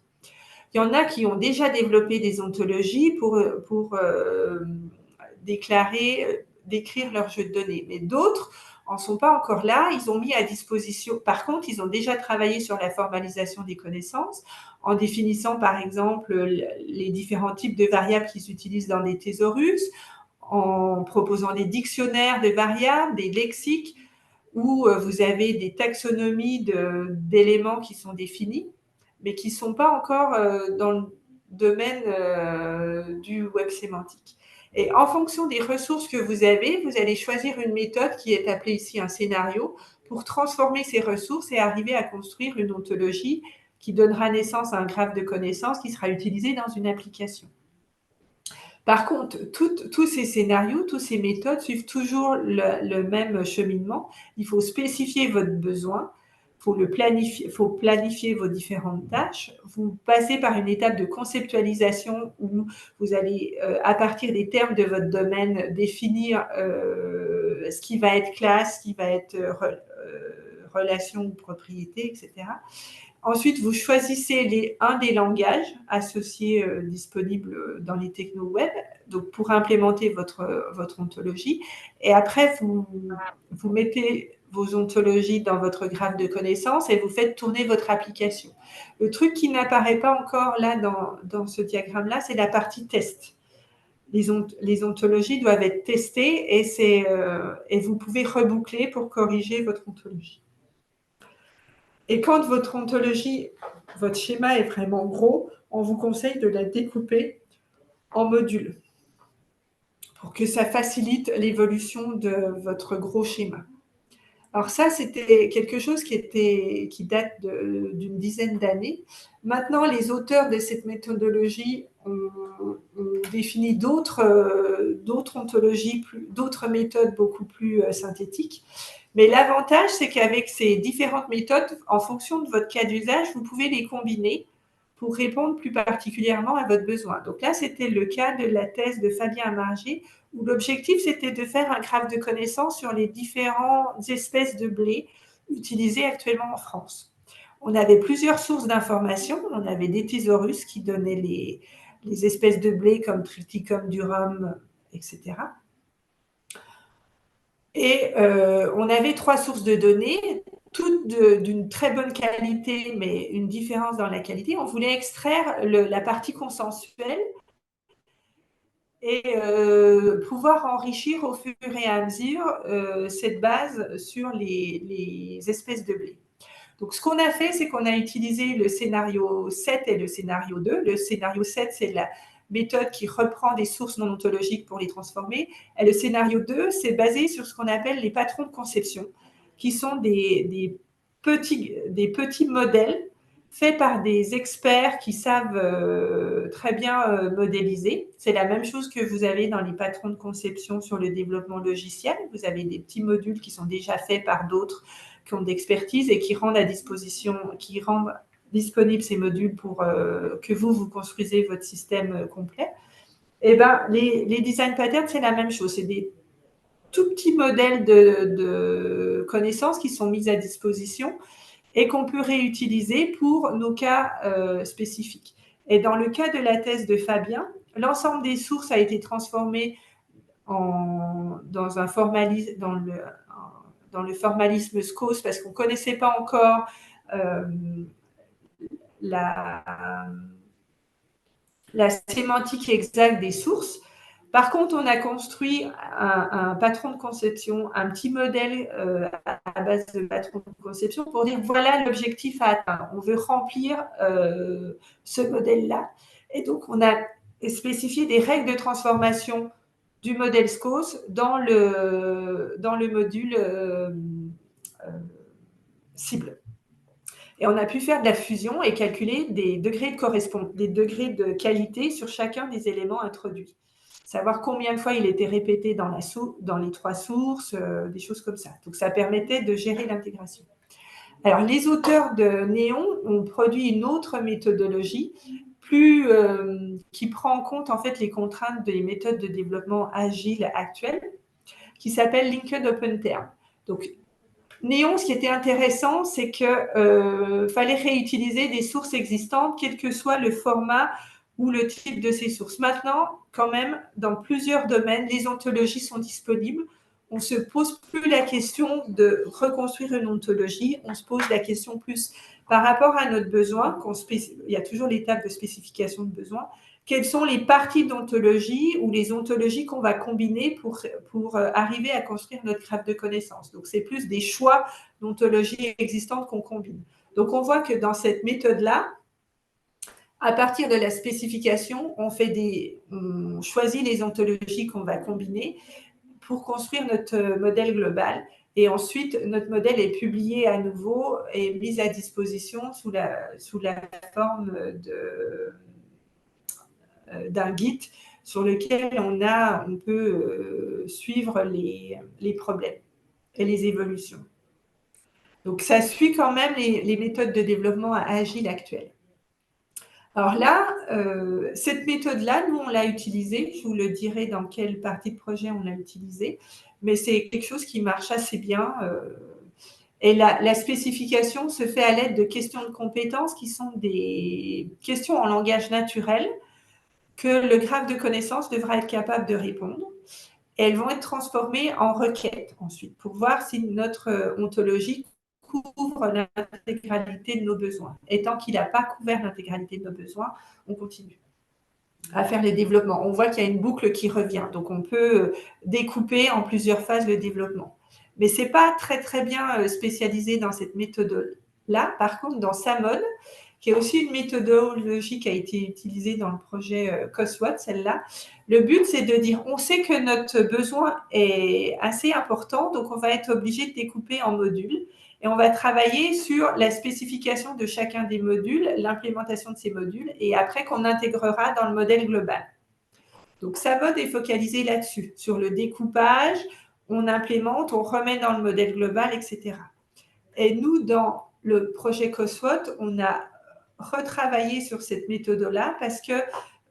Il y en a qui ont déjà développé des ontologies pour décrire leur jeu de données, mais d'autres n'en sont pas encore là. Ils ont mis à disposition, par contre, ils ont déjà travaillé sur la formalisation des connaissances en définissant, par exemple, les différents types de variables qu'ils utilisent dans des thésaurus, en proposant des dictionnaires de variables, des lexiques, où vous avez des taxonomies d'éléments qui sont définis, mais qui ne sont pas encore dans le domaine du web sémantique. Et en fonction des ressources que vous avez, vous allez choisir une méthode qui est appelée ici un scénario pour transformer ces ressources et arriver à construire une ontologie qui donnera naissance à un graphe de connaissances qui sera utilisé dans une application. Par contre, tous ces scénarios, toutes ces méthodes suivent toujours le même cheminement. Il faut spécifier votre besoin, il faut planifier vos différentes tâches. Vous passez par une étape de conceptualisation où vous allez, à partir des termes de votre domaine, définir ce qui va être classe, ce qui va être relation ou propriété, etc. Ensuite, vous choisissez un des langages associés disponibles dans les techno web, donc pour implémenter votre ontologie. Et après, vous mettez vos ontologies dans votre graphe de connaissances et vous faites tourner votre application. Le truc qui n'apparaît pas encore là dans ce diagramme-là, c'est la partie test. Les ontologies doivent être testées et vous pouvez reboucler pour corriger votre ontologie. Et quand votre ontologie, votre schéma est vraiment gros, on vous conseille de la découper en modules pour que ça facilite l'évolution de votre gros schéma. Alors ça, c'était quelque chose qui date d'une dizaine d'années. Maintenant, les auteurs de cette méthodologie ont défini d'autres ontologies, d'autres méthodes beaucoup plus synthétiques. Mais l'avantage, c'est qu'avec ces différentes méthodes, en fonction de votre cas d'usage, vous pouvez les combiner pour répondre plus particulièrement à votre besoin. Donc là, c'était le cas de la thèse de Fabien Amargé, où l'objectif, c'était de faire un graphe de connaissances sur les différentes espèces de blé utilisées actuellement en France. On avait plusieurs sources d'informations. On avait des thésaurus qui donnaient les espèces de blé comme Triticum durum, etc. Et on avait 3 sources de données, toutes d'une très bonne qualité, mais une différence dans la qualité. On voulait extraire la partie consensuelle et pouvoir enrichir au fur et à mesure cette base sur les espèces de blé. Donc, ce qu'on a fait, c'est qu'on a utilisé le scénario 7 et le scénario 2. Le scénario 7, c'est méthode qui reprend des sources non ontologiques pour les transformer. Et le scénario 2, c'est basé sur ce qu'on appelle les patrons de conception, qui sont des petits modèles faits par des experts qui savent très bien modéliser. C'est la même chose que vous avez dans les patrons de conception sur le développement logiciel. Vous avez des petits modules qui sont déjà faits par d'autres qui ont d'expertise et qui rendent disponibles ces modules pour que vous construisez votre système complet. Et ben, les design patterns, c'est la même chose. C'est des tout petits modèles de connaissances qui sont mis à disposition et qu'on peut réutiliser pour nos cas spécifiques. Et dans le cas de la thèse de Fabien, l'ensemble des sources a été transformé dans le formalisme SCOS parce qu'on ne connaissait pas encore la sémantique exacte des sources. Par contre, on a construit un patron de conception, un petit modèle à base de patron de conception pour dire voilà l'objectif à atteindre. On veut remplir ce modèle-là. Et donc, on a spécifié des règles de transformation du modèle SCOS dans le module cible. Et on a pu faire de la fusion et calculer des degrés de qualité sur chacun des éléments introduits. Savoir combien de fois il était répété dans les 3 sources, des choses comme ça. Donc, ça permettait de gérer l'intégration. Alors, les auteurs de Néon ont produit une autre méthodologie qui prend en compte en fait les contraintes des méthodes de développement agile actuelles, qui s'appelle Linked Open Term. Donc, Néon, ce qui était intéressant, c'est qu'il fallait réutiliser des sources existantes, quel que soit le format ou le type de ces sources. Maintenant, quand même, dans plusieurs domaines, les ontologies sont disponibles. On ne se pose plus la question de reconstruire une ontologie, on se pose la question plus par rapport à notre besoin, il y a toujours l'étape de spécification de besoin, quelles sont les parties d'ontologie ou les ontologies qu'on va combiner pour arriver à construire notre graphe de connaissances. Donc, c'est plus des choix d'ontologies existantes qu'on combine. Donc, on voit que dans cette méthode-là, à partir de la spécification, on choisit les ontologies qu'on va combiner pour construire notre modèle global. Et ensuite, notre modèle est publié à nouveau et mis à disposition sous la forme d'un guide sur lequel on peut suivre les problèmes et les évolutions. Donc, ça suit quand même les méthodes de développement agile actuelles. Alors là, cette méthode-là, nous, on l'a utilisée. Je vous le dirai dans quelle partie de projet on l'a utilisée. Mais c'est quelque chose qui marche assez bien. Et la spécification se fait à l'aide de questions de compétences qui sont des questions en langage naturel que le graphe de connaissances devra être capable de répondre. Et elles vont être transformées en requêtes ensuite pour voir si notre ontologie couvre l'intégralité de nos besoins. Et tant qu'il n'a pas couvert l'intégralité de nos besoins, on continue à faire les développements. On voit qu'il y a une boucle qui revient. Donc, on peut découper en plusieurs phases le développement. Mais ce n'est pas très, très bien spécialisé dans cette méthode-là. Par contre, dans SAMOD, qui est aussi une méthodologie qui a été utilisée dans le projet COSWOT, celle-là. Le but, c'est de dire, on sait que notre besoin est assez important, donc on va être obligé de découper en modules et on va travailler sur la spécification de chacun des modules, l'implémentation de ces modules et après qu'on intégrera dans le modèle global. Donc, SAMOD est focalisé là-dessus, sur le découpage, on implémente, on remet dans le modèle global, etc. Et nous, dans le projet COSWOT, on a retravailler sur cette méthode-là parce que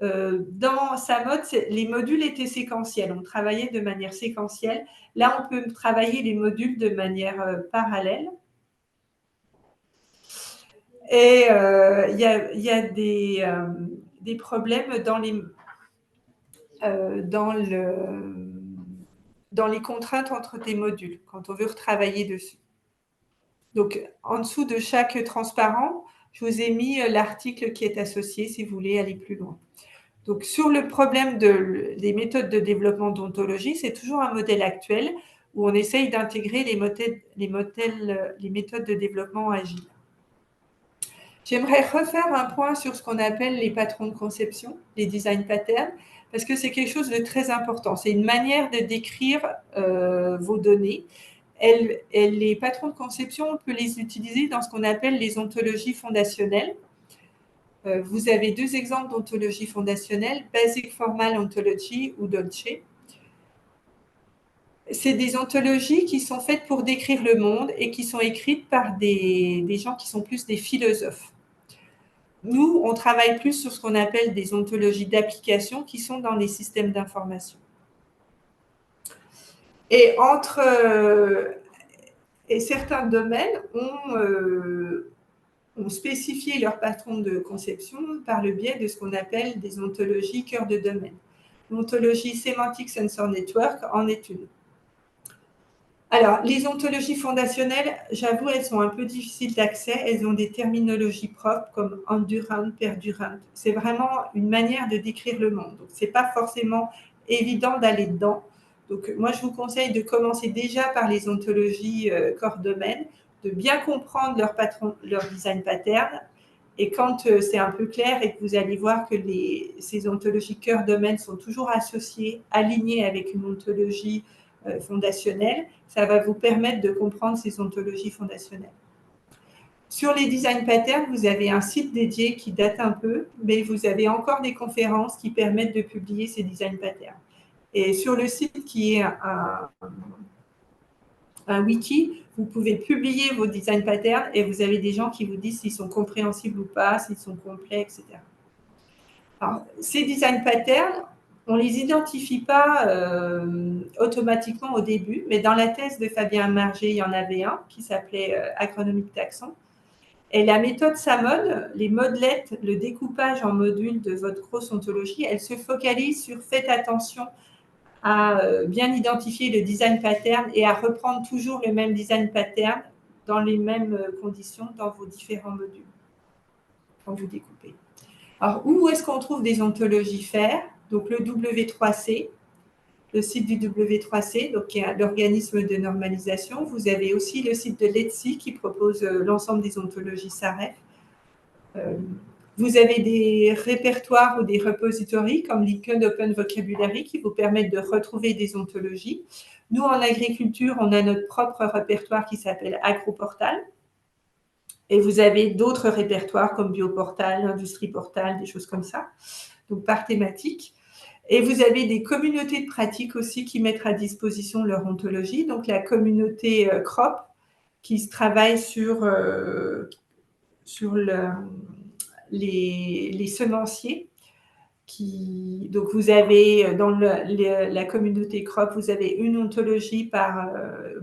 dans SAMOD, les modules étaient séquentiels. On travaillait de manière séquentielle. Là, on peut travailler les modules de manière parallèle. Et il y a des problèmes dans les contraintes entre des modules quand on veut retravailler dessus. Donc, en dessous de chaque transparent, je vous ai mis l'article qui est associé si vous voulez aller plus loin. Donc, sur le problème des méthodes de développement d'ontologie, c'est toujours un modèle actuel où on essaye d'intégrer les méthodes de développement agile. J'aimerais refaire un point sur ce qu'on appelle les patrons de conception, les design patterns, parce que c'est quelque chose de très important. C'est une manière de décrire vos données. Les patrons de conception, on peut les utiliser dans ce qu'on appelle les ontologies fondationnelles. Vous avez deux exemples d'ontologie fondationnelle, Basic Formal Ontology ou Dolce. C'est des ontologies qui sont faites pour décrire le monde et qui sont écrites par des gens qui sont plus des philosophes. Nous, on travaille plus sur ce qu'on appelle des ontologies d'application qui sont dans les systèmes d'information. Et certains domaines ont spécifié leur patron de conception par le biais de ce qu'on appelle des ontologies cœur de domaine. L'ontologie Semantic Sensor Network en est une. Alors, les ontologies fondationnelles, j'avoue, elles sont un peu difficiles d'accès. Elles ont des terminologies propres comme endurant, perdurant. C'est vraiment une manière de décrire le monde. Donc, ce n'est pas forcément évident d'aller dedans. Donc, moi, je vous conseille de commencer déjà par les ontologies corps domaine, de bien comprendre leur patron, leur design pattern. Et quand c'est un peu clair et que vous allez voir que ces ontologies cœur domaine sont toujours associées, alignées avec une ontologie fondationnelle, ça va vous permettre de comprendre ces ontologies fondationnelles. Sur les design patterns, vous avez un site dédié qui date un peu, mais vous avez encore des conférences qui permettent de publier ces design patterns. Et sur le site qui est un wiki, vous pouvez publier vos design patterns et vous avez des gens qui vous disent s'ils sont compréhensibles ou pas, s'ils sont complets, etc. Alors, ces design patterns, on ne les identifie pas automatiquement au début, mais dans la thèse de Fabien Marger, il y en avait un qui s'appelait Acronymic Taxon. Et la méthode SAMOD, les modelettes, le découpage en modules de votre grosse ontologie, elle se focalise sur faites attention à bien identifier le design pattern et à reprendre toujours le même design pattern dans les mêmes conditions dans vos différents modules quand vous découpez. Alors, où est-ce qu'on trouve des ontologies FAIR? Donc, le W3C, le site du W3C, donc, qui est l'organisme de normalisation. Vous avez aussi le site de l'ETSI qui propose l'ensemble des ontologies SAREF. Vous avez des répertoires ou des repositories comme Lincoln Open Vocabulary qui vous permettent de retrouver des ontologies. Nous, en agriculture, on a notre propre répertoire qui s'appelle AgroPortal. Et vous avez d'autres répertoires comme Bioportal, Industrie Portal, des choses comme ça, donc par thématique. Et vous avez des communautés de pratique aussi qui mettent à disposition leur ontologie. Donc la communauté CROP qui travaille sur les semenciers. Donc vous avez dans la communauté CROP, vous avez une ontologie par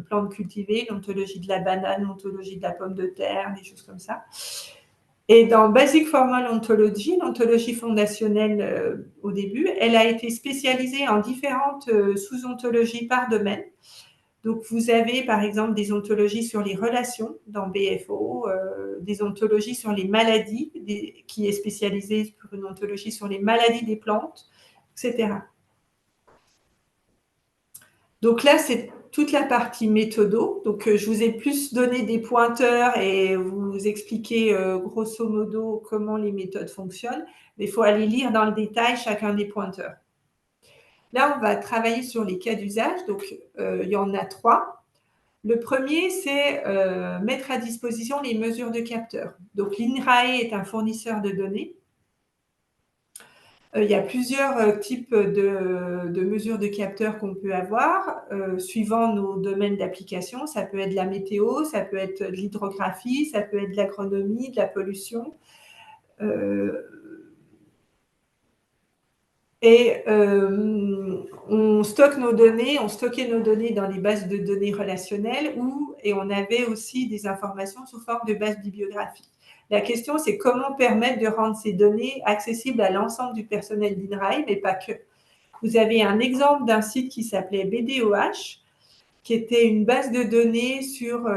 plante cultivée, l'ontologie de la banane, l'ontologie de la pomme de terre, des choses comme ça. Et dans Basic Formal Ontology, l'ontologie fondationnelle au début, elle a été spécialisée en différentes sous-ontologies par domaine. Donc, vous avez par exemple des ontologies sur les relations dans BFO, des ontologies sur les maladies, qui est spécialisée pour une ontologie sur les maladies des plantes, etc. Donc là, c'est toute la partie méthodo. Donc, je vous ai plus donné des pointeurs et vous expliquer grosso modo comment les méthodes fonctionnent. Mais il faut aller lire dans le détail chacun des pointeurs. Là, on va travailler sur les cas d'usage. Donc, il y en a 3. Le premier, c'est mettre à disposition les mesures de capteurs. Donc, l'INRAE est un fournisseur de données. Il y a plusieurs types de mesures de capteurs qu'on peut avoir suivant nos domaines d'application. Ça peut être la météo, ça peut être de l'hydrographie, ça peut être de l'agronomie, de la pollution. On stocke nos données, on stockait nos données dans les bases de données relationnelles et on avait aussi des informations sous forme de bases bibliographiques. La question, c'est comment permettre de rendre ces données accessibles à l'ensemble du personnel d'INRAE, mais pas que. Vous avez un exemple d'un site qui s'appelait BDOH, qui était une base de données sur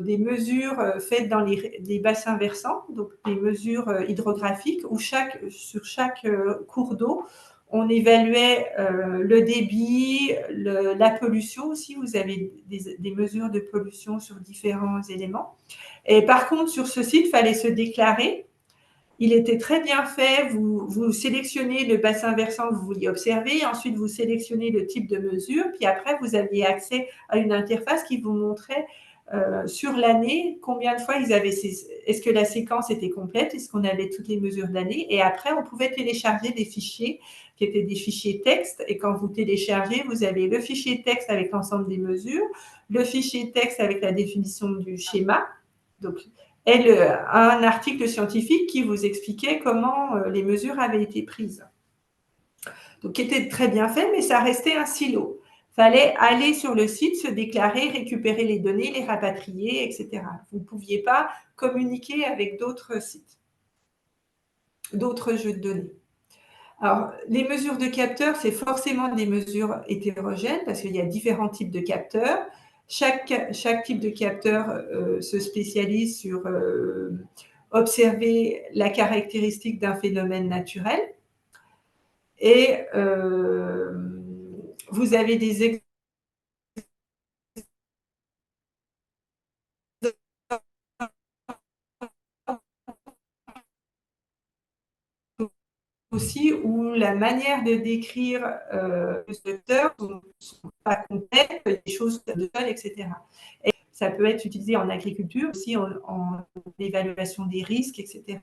des mesures faites dans les bassins versants, donc des mesures hydrographiques, où sur chaque cours d'eau, On évaluait le débit, la pollution aussi. Vous avez des mesures de pollution sur différents éléments. Et par contre, sur ce site, il fallait se déclarer. Il était très bien fait. Vous sélectionnez le bassin versant que vous vouliez observer. Ensuite, vous sélectionnez le type de mesure. Puis après, vous aviez accès à une interface qui vous montrait sur l'année combien de fois ils avaient. Est-ce que la séquence était complète? Est-ce qu'on avait toutes les mesures de l'année? Et après, on pouvait télécharger des fichiers qui étaient des fichiers texte. Et quand vous téléchargez, vous avez le fichier texte avec l'ensemble des mesures, le fichier texte avec la définition du schéma. Donc, et un article scientifique qui vous expliquait comment les mesures avaient été prises. Donc, qui était très bien fait, mais ça restait un silo. Il fallait aller sur le site, se déclarer, récupérer les données, les rapatrier, etc. Vous ne pouviez pas communiquer avec d'autres sites, d'autres jeux de données. Alors, les mesures de capteurs, c'est forcément des mesures hétérogènes parce qu'il y a différents types de capteurs. Chaque type de capteur se spécialise sur observer la caractéristique d'un phénomène naturel. Et vous avez des exemples aussi où la manière de décrire le secteur ne sont pas complètes, des choses de sol, etc. Et ça peut être utilisé en agriculture, aussi en évaluation des risques, etc.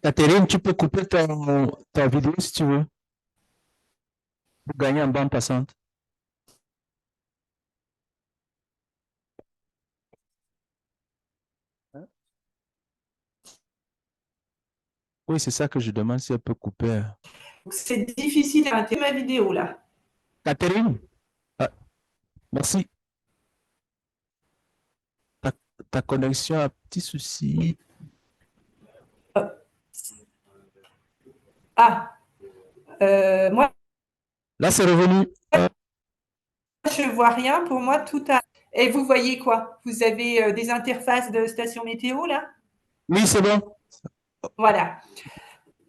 Catherine, tu peux couper ta vidéo si tu veux, pour gagner en bande passante. Oui, c'est ça que je demande si elle peut couper. C'est difficile à intégrer ma vidéo là. Catherine, merci. Ta connexion a un petit souci. Moi, Là, c'est revenu. je ne vois rien. Pour moi, tout a. Et vous voyez quoi? Vous avez des interfaces de station météo là? Oui, c'est bon. Voilà.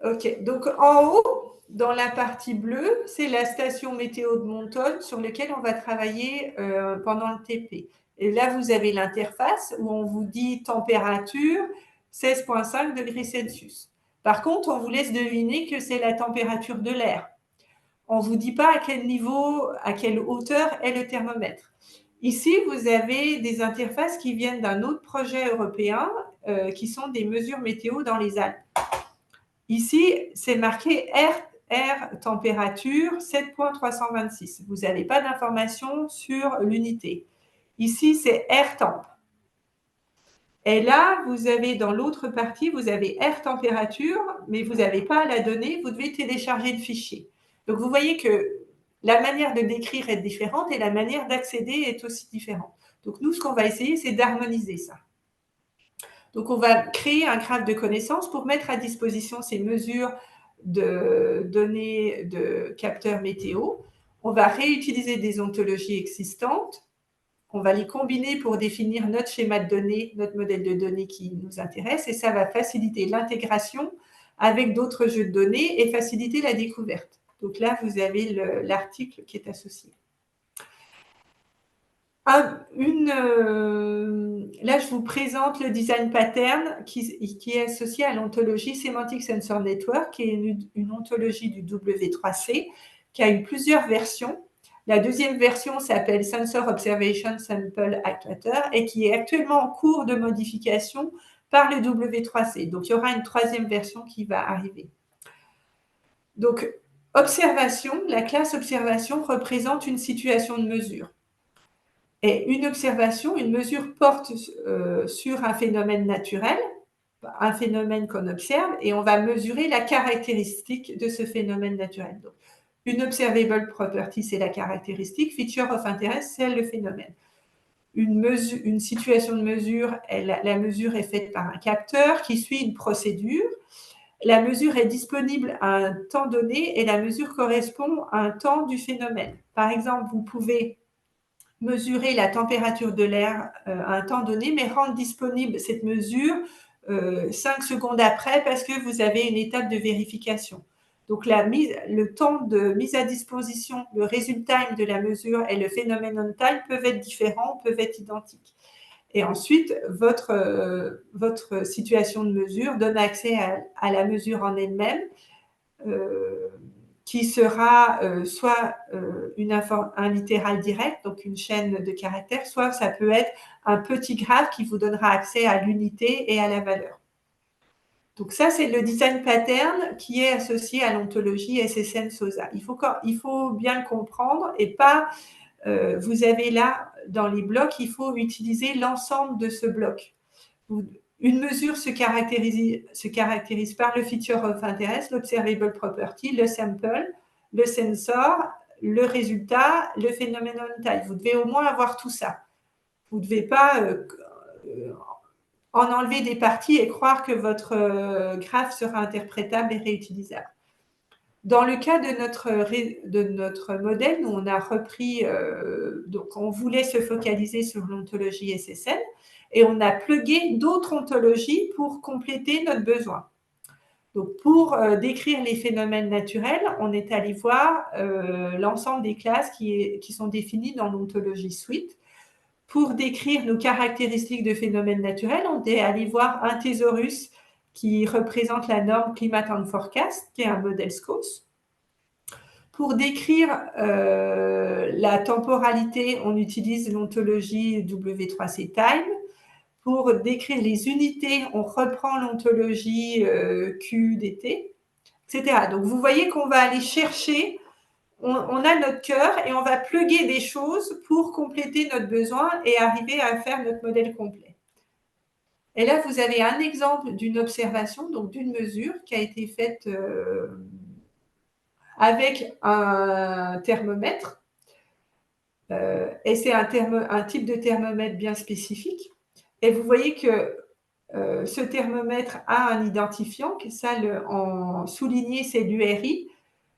OK. Donc, en haut, dans la partie bleue, c'est la station météo de Montonne sur laquelle on va travailler pendant le TP. Et là, vous avez l'interface où on vous dit température 16,5 degrés Celsius. Par contre, on vous laisse deviner que c'est la température de l'air. On ne vous dit pas à quel niveau, à quelle hauteur est le thermomètre. Ici, vous avez des interfaces qui viennent d'un autre projet européen qui sont des mesures météo dans les Alpes. Ici, c'est marqué air température 7.326. Vous n'avez pas d'information sur l'unité. Ici, c'est air temp. Et là, vous avez dans l'autre partie, vous avez air température, mais vous n'avez pas la donnée, vous devez télécharger le fichier. Donc, vous voyez que la manière de décrire est différente et la manière d'accéder est aussi différente. Donc, nous, ce qu'on va essayer, c'est d'harmoniser ça. Donc, on va créer un graphe de connaissances pour mettre à disposition ces mesures de données de capteurs météo. On va réutiliser des ontologies existantes. On va les combiner pour définir notre schéma de données, notre modèle de données qui nous intéresse, et ça va faciliter l'intégration avec d'autres jeux de données et faciliter la découverte. Donc là, vous avez l'article qui est associé. Là, je vous présente le design pattern qui est associé à l'ontologie Semantic Sensor Network, qui est une ontologie du W3C, qui a eu plusieurs versions. La deuxième version s'appelle Sensor Observation Sample Actuator et qui est actuellement en cours de modification par le W3C. Donc, il y aura une troisième version qui va arriver. Donc, observation, la classe observation représente une situation de mesure. Et une observation, une mesure porte sur un phénomène naturel, un phénomène qu'on observe, et on va mesurer la caractéristique de ce phénomène naturel. Donc, une observable property, c'est la caractéristique. Feature of interest, c'est le phénomène. Une situation de mesure, la mesure est faite par un capteur qui suit une procédure. La mesure est disponible à un temps donné et la mesure correspond à un temps du phénomène. Par exemple, vous pouvez mesurer la température de l'air à un temps donné, mais rendre disponible cette mesure 5 secondes après parce que vous avez une étape de vérification. Donc, le temps de mise à disposition, le résultat time de la mesure et le phénomène time peuvent être différents, peuvent être identiques. Et ensuite, votre situation de mesure donne accès à la mesure en elle-même, qui sera soit un littéral direct, donc une chaîne de caractères, soit ça peut être un petit graphe qui vous donnera accès à l'unité et à la valeur. Donc ça, c'est le design pattern qui est associé à l'ontologie SSN-SOSA. Il faut bien le comprendre et pas, vous avez là, dans les blocs, il faut utiliser l'ensemble de ce bloc. Une mesure se caractérise par le feature of interest, l'observable property, le sample, le sensor, le résultat, le phénomène on type. Vous devez au moins avoir tout ça. Vous ne devez pas en enlever des parties et croire que votre graphe sera interprétable et réutilisable. Dans le cas de notre modèle, nous, on a repris, donc on voulait se focaliser sur l'ontologie SSN et on a plugué d'autres ontologies pour compléter notre besoin. Donc, pour décrire les phénomènes naturels, on est allé voir l'ensemble des classes qui sont définies dans l'ontologie suite. Pour décrire nos caractéristiques de phénomènes naturels, on est allé voir un thésaurus qui représente la norme Climate and Forecast, qui est un modèle SCOS. Pour décrire la temporalité, on utilise l'ontologie W3C Time. Pour décrire les unités, on reprend l'ontologie QDT, etc. Donc, vous voyez qu'on va aller chercher, on a notre cœur et on va pluguer des choses pour compléter notre besoin et arriver à faire notre modèle complet. Et là, vous avez un exemple d'une observation, donc d'une mesure qui a été faite avec un thermomètre. Et c'est un type de thermomètre bien spécifique. Et vous voyez que ce thermomètre a un identifiant, que ça, en souligné, c'est l'URI.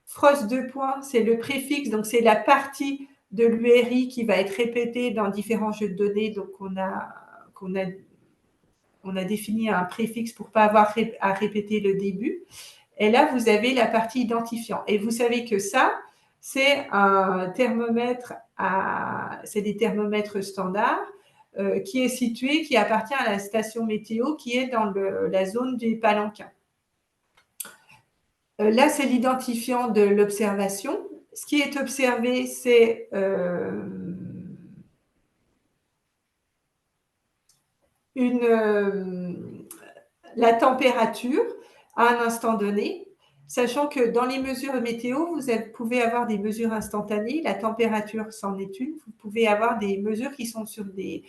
Frost 2 points, c'est le préfixe, donc c'est la partie de l'URI qui va être répétée dans différents jeux de données. Donc, on a défini un préfixe pour ne pas avoir à répéter le début. Et là, vous avez la partie identifiant. Et vous savez que ça, c'est un thermomètre, c'est des thermomètres standards qui est situé, qui appartient à la station météo qui est dans la zone des Palanquins. Là, c'est l'identifiant de l'observation. Ce qui est observé, c'est la température à un instant donné, sachant que dans les mesures météo, vous pouvez avoir des mesures instantanées. La température, c'en est une. Vous pouvez avoir des mesures qui sont sur des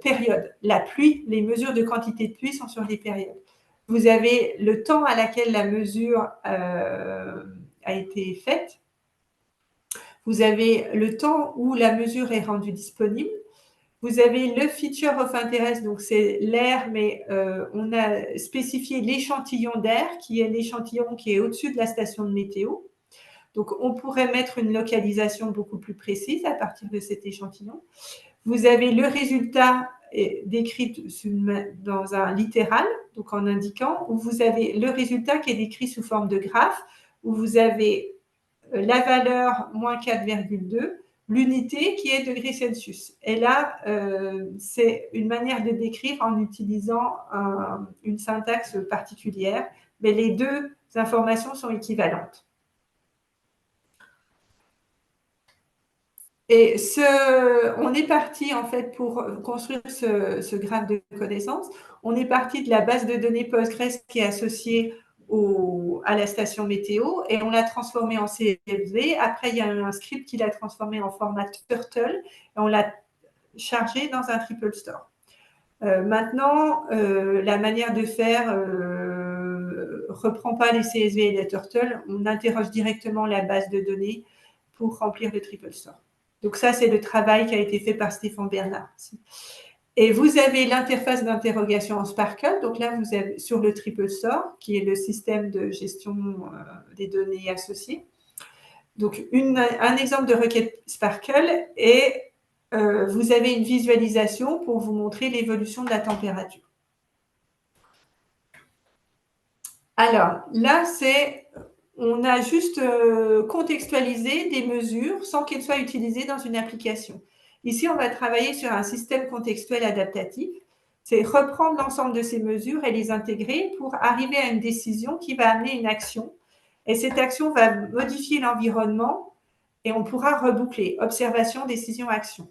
périodes. La pluie, les mesures de quantité de pluie sont sur des périodes. Vous avez le temps à laquelle la mesure a été faite. Vous avez le temps où la mesure est rendue disponible. Vous avez le feature of interest, donc c'est l'air, mais on a spécifié l'échantillon d'air, qui est l'échantillon qui est au-dessus de la station de météo. Donc, on pourrait mettre une localisation beaucoup plus précise à partir de cet échantillon. Vous avez le résultat décrit dans un littéral, donc en indiquant, où vous avez le résultat qui est décrit sous forme de graphe, où vous avez la valeur moins 4,2, l'unité qui est degré Celsius. Et là, c'est une manière de décrire en utilisant une syntaxe particulière, mais les deux informations sont équivalentes. Et on est parti, en fait, pour construire ce graphe de connaissances, on est parti de la base de données Postgres qui est associée à la station météo et on l'a transformé en CSV. Après, il y a un script qui l'a transformé en format Turtle et on l'a chargé dans un triple store. Maintenant, la manière de faire reprend pas les CSV et les Turtle. On interroge directement la base de données pour remplir le triple store. Donc ça, c'est le travail qui a été fait par Stéphane Bernard. Et vous avez l'interface d'interrogation en Sparkle. Donc là, vous avez sur le Triple Store, qui est le système de gestion des données associées. Donc, un exemple de requête Sparkle et vous avez une visualisation pour vous montrer l'évolution de la température. Alors, là, on a juste contextualisé des mesures sans qu'elles soient utilisées dans une application. Ici, on va travailler sur un système contextuel adaptatif. C'est reprendre l'ensemble de ces mesures et les intégrer pour arriver à une décision qui va amener une action. Et cette action va modifier l'environnement et on pourra reboucler observation, décision, action.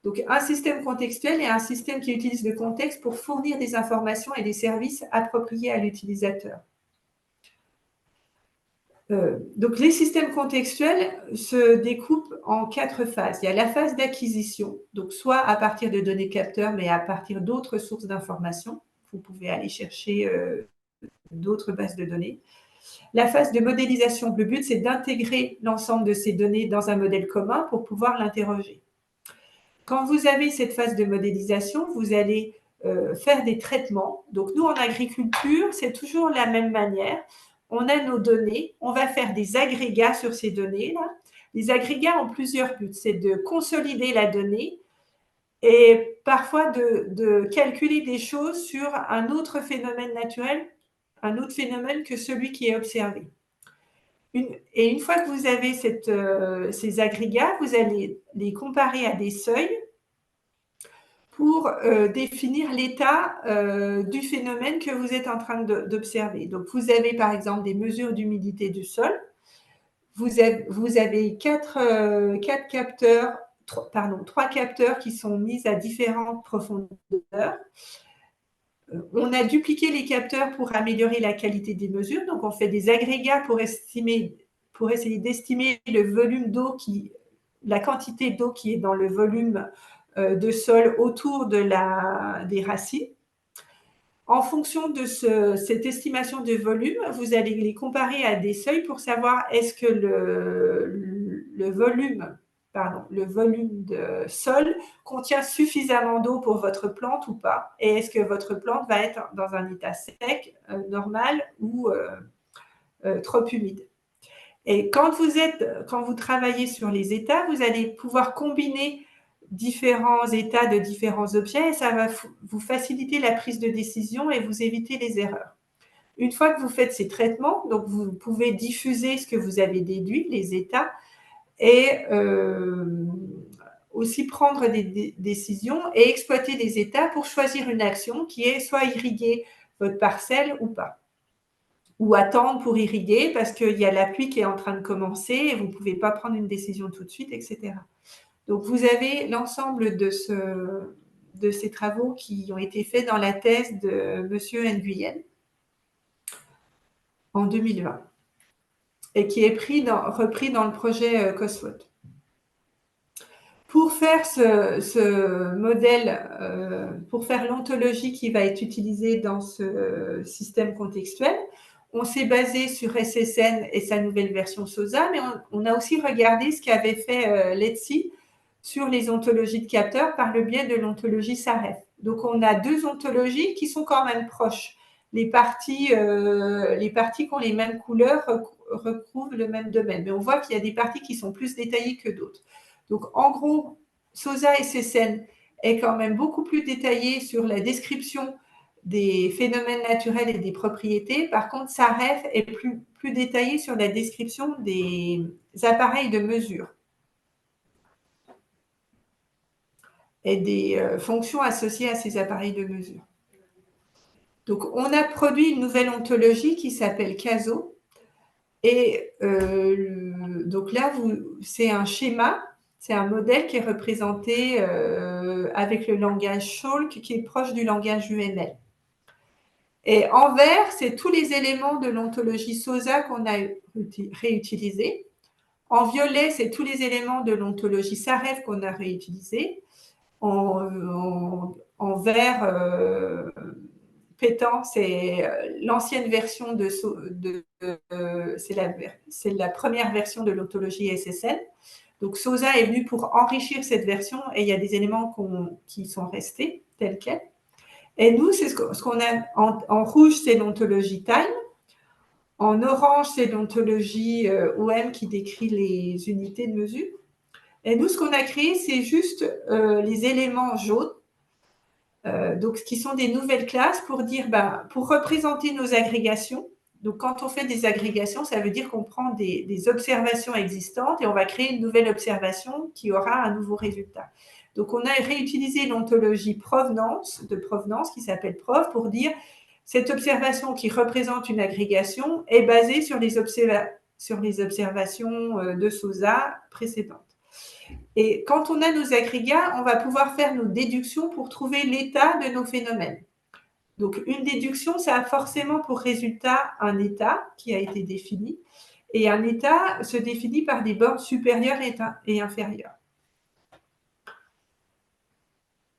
Donc, un système contextuel est un système qui utilise le contexte pour fournir des informations et des services appropriés à l'utilisateur. Donc, les systèmes contextuels se découpent en 4 phases. Il y a la phase d'acquisition, donc soit à partir de données capteurs, mais à partir d'autres sources d'informations. Vous pouvez aller chercher d'autres bases de données. La phase de modélisation, le but, c'est d'intégrer l'ensemble de ces données dans un modèle commun pour pouvoir l'interroger. Quand vous avez cette phase de modélisation, vous allez faire des traitements. Donc, nous, en agriculture, c'est toujours la même manière. On a nos données, on va faire des agrégats sur ces données-là. Les agrégats ont plusieurs buts. C'est de consolider la donnée et parfois de calculer des choses sur un autre phénomène naturel, un autre phénomène que celui qui est observé. Et une fois que vous avez ces agrégats, vous allez les comparer à des seuils pour définir l'état du phénomène que vous êtes en train d'observer. Donc, vous avez par exemple des mesures d'humidité du sol. Vous avez trois capteurs qui sont mis à différentes profondeurs. On a dupliqué les capteurs pour améliorer la qualité des mesures. Donc, on fait des agrégats pour essayer d'estimer le volume d'eau la quantité d'eau qui est dans le volume de sol autour des racines. En fonction de cette estimation de volume, vous allez les comparer à des seuils pour savoir est-ce que le volume de sol contient suffisamment d'eau pour votre plante ou pas, et est-ce que votre plante va être dans un état sec, normal ou trop humide. Et quand vous travaillez sur les états, vous allez pouvoir combiner différents états de différents objets et ça va vous faciliter la prise de décision et vous éviter les erreurs. Une fois que vous faites ces traitements, donc vous pouvez diffuser ce que vous avez déduit, les états, et aussi prendre des décisions et exploiter les états pour choisir une action qui est soit irriguer votre parcelle ou pas. Ou attendre pour irriguer parce qu'il y a la pluie qui est en train de commencer et vous ne pouvez pas prendre une décision tout de suite, etc. Donc, vous avez l'ensemble de ces travaux qui ont été faits dans la thèse de M. Nguyen en 2020 et qui est repris dans le projet COSWOT. Pour faire ce modèle, pour faire l'ontologie qui va être utilisée dans ce système contextuel, on s'est basé sur SSN et sa nouvelle version SOSA, mais on a aussi regardé ce qu'avait fait l'ETSI sur les ontologies de capteurs par le biais de l'ontologie SAREF. Donc, on a 2 ontologies qui sont quand même proches. Les parties qui ont les mêmes couleurs recouvrent le même domaine, mais on voit qu'il y a des parties qui sont plus détaillées que d'autres. Donc, en gros, SOSA SSN est quand même beaucoup plus détaillé sur la description des phénomènes naturels et des propriétés. Par contre, SAREF est plus détaillé sur la description des appareils de mesure et des fonctions associées à ces appareils de mesure. Donc, on a produit une nouvelle ontologie qui s'appelle CASO. Et donc là, c'est un schéma, c'est un modèle qui est représenté avec le langage Shulk qui est proche du langage UML. Et en vert, c'est tous les éléments de l'ontologie SOSA qu'on a réutilisés. En violet, c'est tous les éléments de l'ontologie SAREF qu'on a réutilisés. En vert pétant, c'est l'ancienne version c'est la première version de l'ontologie SSN. Donc, SOSA est venu pour enrichir cette version et il y a des éléments qui sont restés tels quels. Et nous, c'est ce qu'on a en rouge, c'est l'ontologie time. En orange, c'est l'ontologie OM qui décrit les unités de mesure. Et nous, ce qu'on a créé, c'est juste les éléments jaunes, donc qui sont des nouvelles classes pour dire, pour représenter nos agrégations, Donc, quand on fait des agrégations, ça veut dire qu'on prend des observations existantes et on va créer une nouvelle observation qui aura un nouveau résultat. Donc, on a réutilisé l'ontologie de provenance qui s'appelle PROV pour dire cette observation qui représente une agrégation est basée sur les observations de Sousa précédentes. Et quand on a nos agrégats, on va pouvoir faire nos déductions pour trouver l'état de nos phénomènes. Donc, une déduction, ça a forcément pour résultat un état qui a été défini. Et un état se définit par des bornes supérieures et inférieures.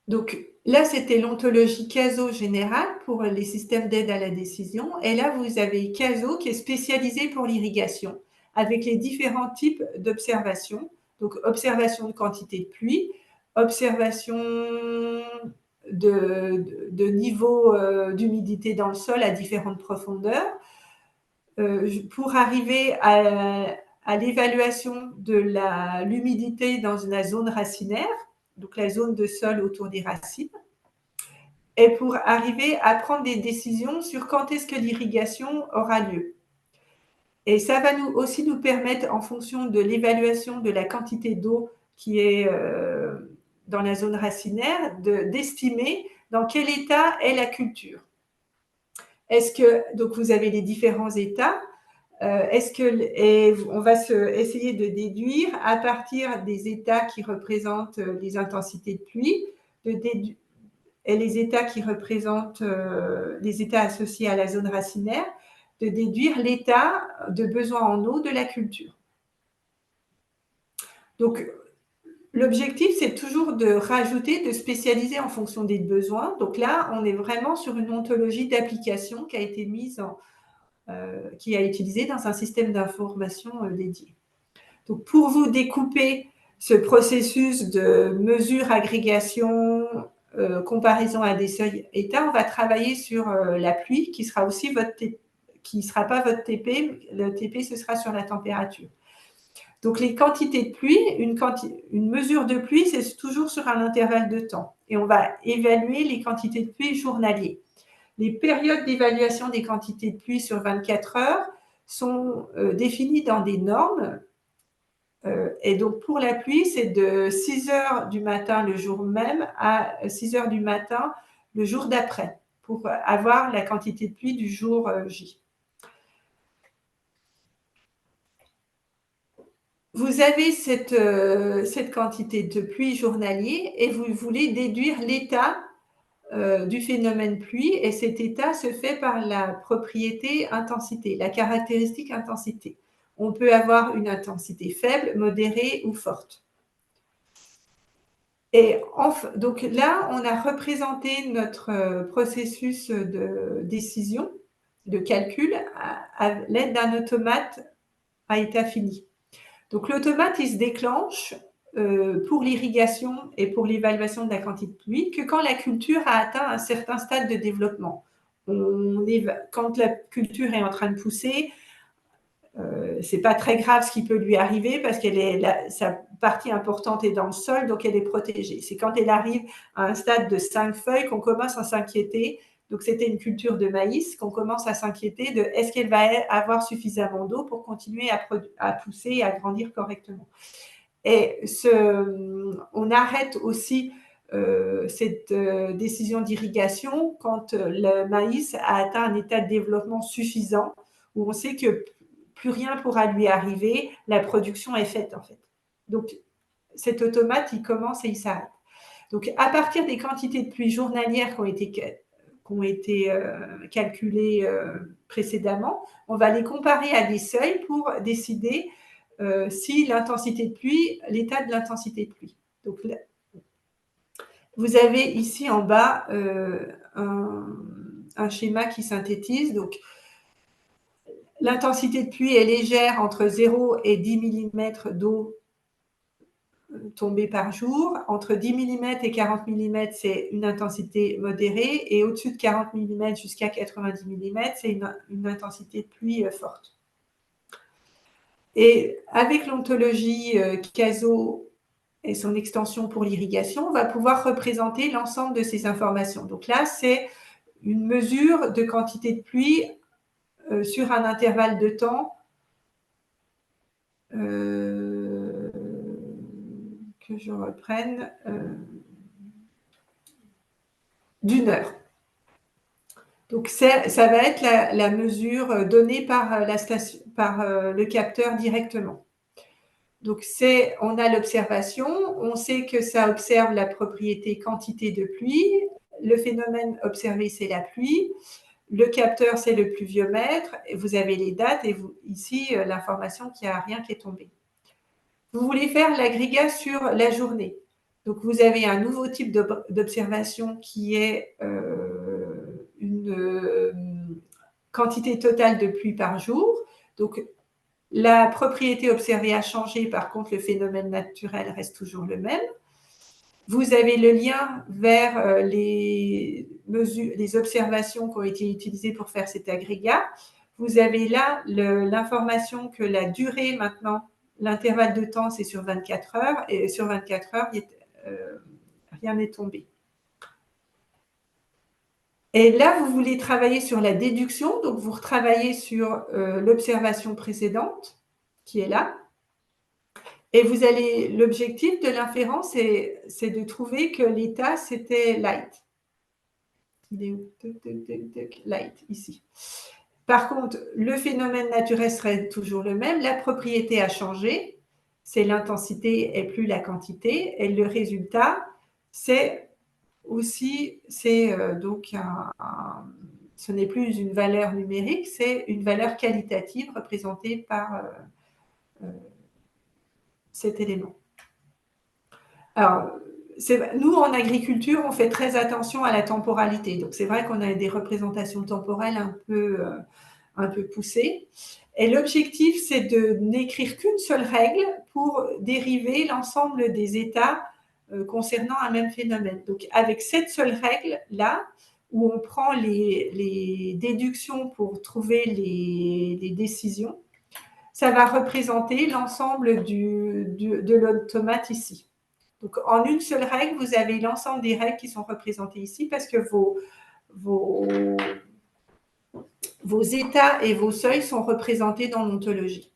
Donc, là, c'était l'ontologie CASO générale pour les systèmes d'aide à la décision. Et là, vous avez CASO qui est spécialisé pour l'irrigation, avec les différents types d'observations. Donc, observation de quantité de pluie, observation de niveau d'humidité dans le sol à différentes profondeurs, pour arriver à l'évaluation de l'humidité dans la zone racinaire, donc la zone de sol autour des racines, et pour arriver à prendre des décisions sur quand est-ce que l'irrigation aura lieu. Et ça va aussi nous permettre, en fonction de l'évaluation de la quantité d'eau qui est dans la zone racinaire, d'estimer dans quel état est la culture. Donc vous avez les différents états. On va essayer de déduire à partir des états qui représentent les intensités de pluie, et les états qui représentent les états associés à la zone racinaire, de déduire l'état de besoin en eau de la culture. Donc, l'objectif, c'est toujours de rajouter, de spécialiser en fonction des besoins. Donc là, on est vraiment sur une ontologie d'application qui a été qui a utilisé dans un système d'information dédié. Donc, pour vous découper ce processus de mesure, agrégation, comparaison à des seuils états, on va travailler sur la pluie, qui sera aussi qui ne sera pas votre TP. Le TP, ce sera sur la température. Donc, les quantités de pluie, une mesure de pluie, c'est toujours sur un intervalle de temps. Et on va évaluer les quantités de pluie journaliers. Les périodes d'évaluation des quantités de pluie sur 24 heures sont définies dans des normes. Et donc, pour la pluie, c'est de 6 heures du matin le jour même à 6 heures du matin le jour d'après, pour avoir la quantité de pluie du jour J. Vous avez cette quantité de pluie journalier et vous voulez déduire l'état du phénomène pluie, et cet état se fait par la propriété intensité, la caractéristique intensité. On peut avoir une intensité faible, modérée ou forte. Et donc là, on a représenté notre processus de décision, de calcul, à l'aide d'un automate à état fini. Donc l'automate, il se déclenche pour l'irrigation et pour l'évaluation de la quantité de pluie que quand la culture a atteint un certain stade de développement. Quand la culture est en train de pousser, c'est pas très grave ce qui peut lui arriver parce sa partie importante est dans le sol, donc elle est protégée. C'est quand elle arrive à un stade de 5 feuilles qu'on commence à s'inquiéter. Donc, c'était une culture de maïs qu'on commence à s'inquiéter de est-ce qu'elle va avoir suffisamment d'eau pour continuer à pousser et à grandir correctement. Et on arrête aussi cette décision d'irrigation quand le maïs a atteint un état de développement suffisant où on sait que plus rien pourra lui arriver, la production est faite en fait. Donc, cet automate, il commence et il s'arrête. Donc, à partir des quantités de pluie journalières qui ont été calculées précédemment, on va les comparer à des seuils pour décider si l'intensité de pluie, l'état de l'intensité de pluie. Donc, là, vous avez ici en bas un schéma qui synthétise. Donc, l'intensité de pluie est légère entre 0 et 10 mm d'eau tombée par jour. Entre 10 mm et 40 mm, c'est une intensité modérée. Et au-dessus de 40 mm jusqu'à 90 mm, c'est une intensité de pluie forte. Et avec l'ontologie CASO et son extension pour l'irrigation, on va pouvoir représenter l'ensemble de ces informations. Donc là, c'est une mesure de quantité de pluie sur un intervalle de temps que je reprenne d'1 heure. Donc, ça va être la mesure donnée par, le capteur directement. Donc, on a l'observation, on sait que ça observe la propriété quantité de pluie, le phénomène observé, c'est la pluie, le capteur, c'est le pluviomètre, et vous avez les dates et ici, l'information qu'il n'y a rien qui est tombé. Vous voulez faire l'agrégat sur la journée. Donc, vous avez un nouveau type d'observation qui est une quantité totale de pluie par jour. Donc, la propriété observée a changé, par contre, le phénomène naturel reste toujours le même. Vous avez le lien vers les observations qui ont été utilisées pour faire cet agrégat. Vous avez là l'information que la durée maintenant, l'intervalle de temps, c'est sur 24 heures, et sur 24 heures, rien n'est tombé. Et là, vous voulez travailler sur la déduction, donc vous retravaillez sur l'observation précédente, qui est là. Et l'objectif de l'inférence, c'est de trouver que l'état, c'était light. Il est où? Light, ici. Par contre, le phénomène naturel serait toujours le même. La propriété a changé. C'est l'intensité et plus la quantité. Et le résultat, c'est aussi, donc ce n'est plus une valeur numérique, c'est une valeur qualitative représentée par cet élément. Alors, nous, en agriculture, on fait très attention à la temporalité. Donc, c'est vrai qu'on a des représentations temporelles un peu poussées. Et l'objectif, c'est de n'écrire qu'une seule règle pour dériver l'ensemble des états concernant un même phénomène. Donc, avec cette seule règle-là, où on prend les déductions pour trouver les décisions, ça va représenter l'ensemble de l'automate ici. Donc, en une seule règle, vous avez l'ensemble des règles qui sont représentées ici parce que vos états et vos seuils sont représentés dans l'ontologie.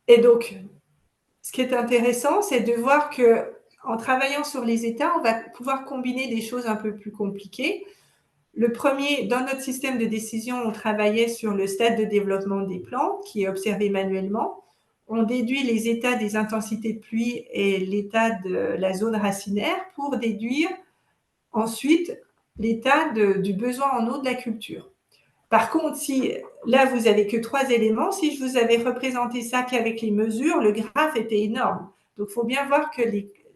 Et donc, ce qui est intéressant, c'est de voir qu'en travaillant sur les états, on va pouvoir combiner des choses un peu plus compliquées. Le premier, dans notre système de décision, on travaillait sur le stade de développement des plantes qui est observé manuellement. On déduit les états des intensités de pluie et l'état de la zone racinaire pour déduire ensuite l'état du besoin en eau de la culture. Par contre, si là, vous n'avez que 3 éléments, si je vous avais représenté ça qu'avec les mesures, le graphe était énorme. Donc, il faut bien voir que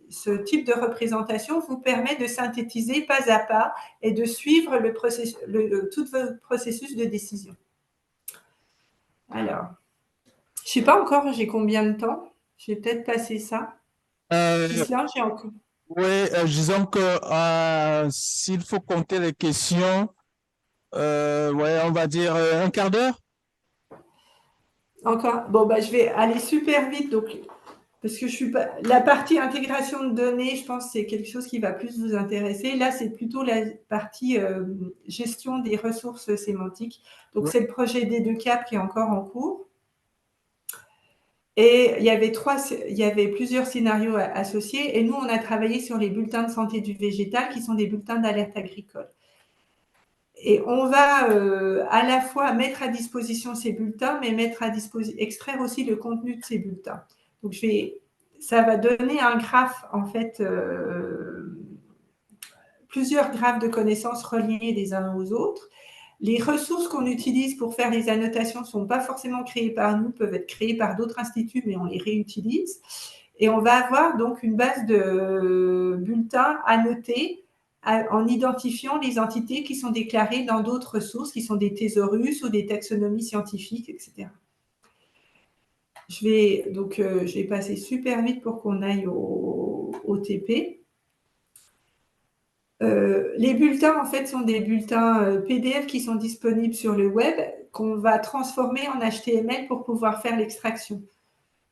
ce type de représentation vous permet de synthétiser pas à pas et de suivre tout votre processus de décision. Alors, je ne sais pas encore, j'ai combien de temps? Je vais peut-être passer ça. Là, j'ai encore. Oui, disons que s'il faut compter les questions, ouais, on va dire un quart d'heure. Encore. Bon, je vais aller super vite. Donc, parce que la partie intégration de données, je pense que c'est quelque chose qui va plus vous intéresser. Là, c'est plutôt la partie gestion des ressources sémantiques. Donc, c'est le projet D2CAP qui est encore en cours. Et il y avait plusieurs scénarios associés. Et nous, on a travaillé sur les bulletins de santé du végétal, qui sont des bulletins d'alerte agricole. Et on va à la fois mettre à disposition ces bulletins, mais extraire aussi le contenu de ces bulletins. Donc, ça va donner un graphe, en fait, plusieurs graphes de connaissances reliés les uns aux autres. Les ressources qu'on utilise pour faire les annotations ne sont pas forcément créées par nous, peuvent être créées par d'autres instituts, mais on les réutilise. Et on va avoir donc une base de bulletins annotés en identifiant les entités qui sont déclarées dans d'autres sources, qui sont des thésaurus ou des taxonomies scientifiques, etc. Je vais passer super vite pour qu'on aille au TP. Les bulletins, en fait, sont des bulletins PDF qui sont disponibles sur le web, qu'on va transformer en HTML pour pouvoir faire l'extraction.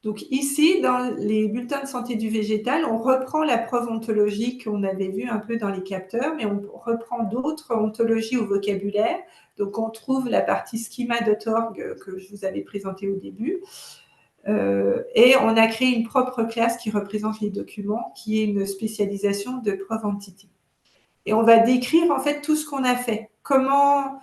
Donc ici, dans les bulletins de santé du végétal, on reprend la preuve ontologique qu'on avait vue un peu dans les capteurs, mais on reprend d'autres ontologies au vocabulaire. Donc on trouve la partie schema.org que je vous avais présentée au début. Et on a créé une propre classe qui représente les documents, qui est une spécialisation de preuve entité. Et on va décrire en fait tout ce qu'on a fait. Comment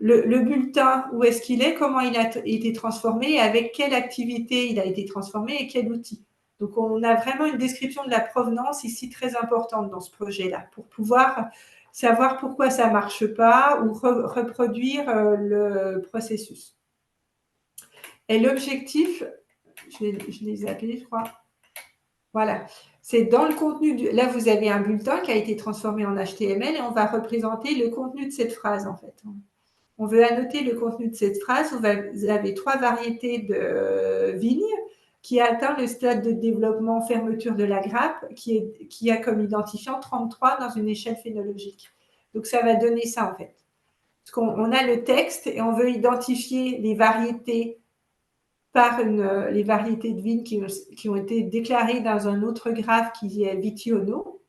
le bulletin, où est-ce qu'il est, comment il a été transformé, avec quelle activité il a été transformé et quel outil. Donc, on a vraiment une description de la provenance ici très importante dans ce projet-là, pour pouvoir savoir pourquoi ça ne marche pas ou reproduire le processus. Et l'objectif, je les ai appelés, je crois. Voilà. C'est dans le contenu. Là, vous avez un bulletin qui a été transformé en HTML et on va représenter le contenu de cette phrase, en fait. On veut annoter le contenu de cette phrase. Vous avez 3 variétés de vignes qui a atteint le stade de développement fermeture de la grappe, qui a comme identifiant 33 dans une échelle phénologique. Donc, ça va donner ça, en fait. Parce qu'on a le texte et on veut identifier les variétés par les variétés de vignes qui ont été déclarées dans un autre graphe qui est Vitiono.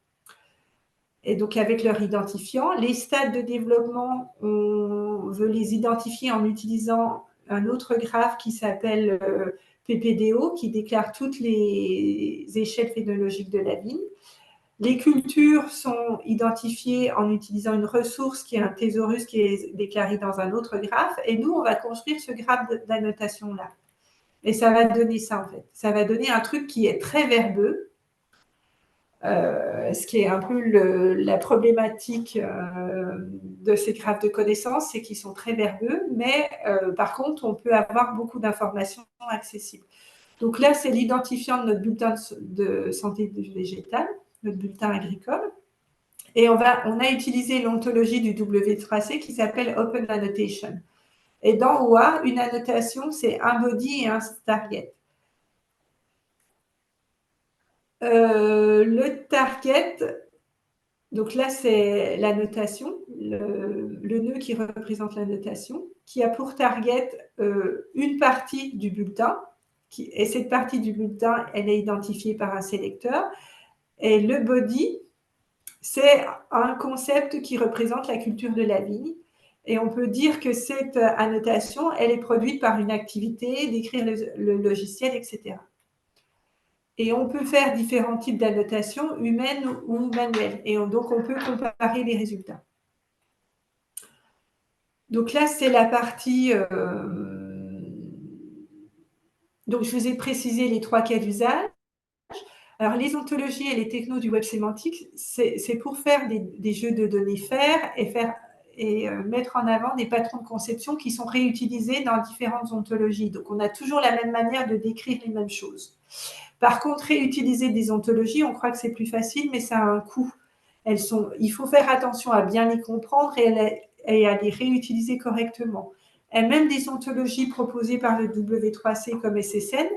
Et donc, avec leur identifiant, les stades de développement, on veut les identifier en utilisant un autre graphe qui s'appelle PPDO, qui déclare toutes les échelles phénologiques de la vigne. Les cultures sont identifiées en utilisant une ressource qui est un thésaurus qui est déclaré dans un autre graphe. Et nous, on va construire ce graphe d'annotation-là. Et ça va donner ça, en fait. Ça va donner un truc qui est très verbeux, ce qui est un peu la problématique de ces graphes de connaissances, c'est qu'ils sont très verbeux, mais par contre, on peut avoir beaucoup d'informations accessibles. Donc là, c'est l'identifiant de notre bulletin de santé végétale, notre bulletin agricole. Et on a utilisé l'ontologie du W3C qui s'appelle Open Annotation. Et dans OA, une annotation, c'est un body et un target. Le target, donc là, c'est la notation, le nœud qui représente la notation, qui a pour target une partie du bulletin. Et cette partie du bulletin, elle est identifiée par un sélecteur. Et le body, c'est un concept qui représente la culture de la vigne. Et on peut dire que cette annotation, elle est produite par une activité, d'écrire le logiciel, etc. Et on peut faire différents types d'annotations, humaines ou manuelles. Et donc, on peut comparer les résultats. Donc là, c'est la partie... Donc, je vous ai précisé les 3 cas d'usage. Alors, les ontologies et les technos du web sémantique, c'est pour faire des jeux de données et mettre en avant des patrons de conception qui sont réutilisés dans différentes ontologies. Donc, on a toujours la même manière de décrire les mêmes choses. Par contre, réutiliser des ontologies, on croit que c'est plus facile, mais ça a un coût. Il faut faire attention à bien les comprendre et à les réutiliser correctement. Et même des ontologies proposées par le W3C comme SSN,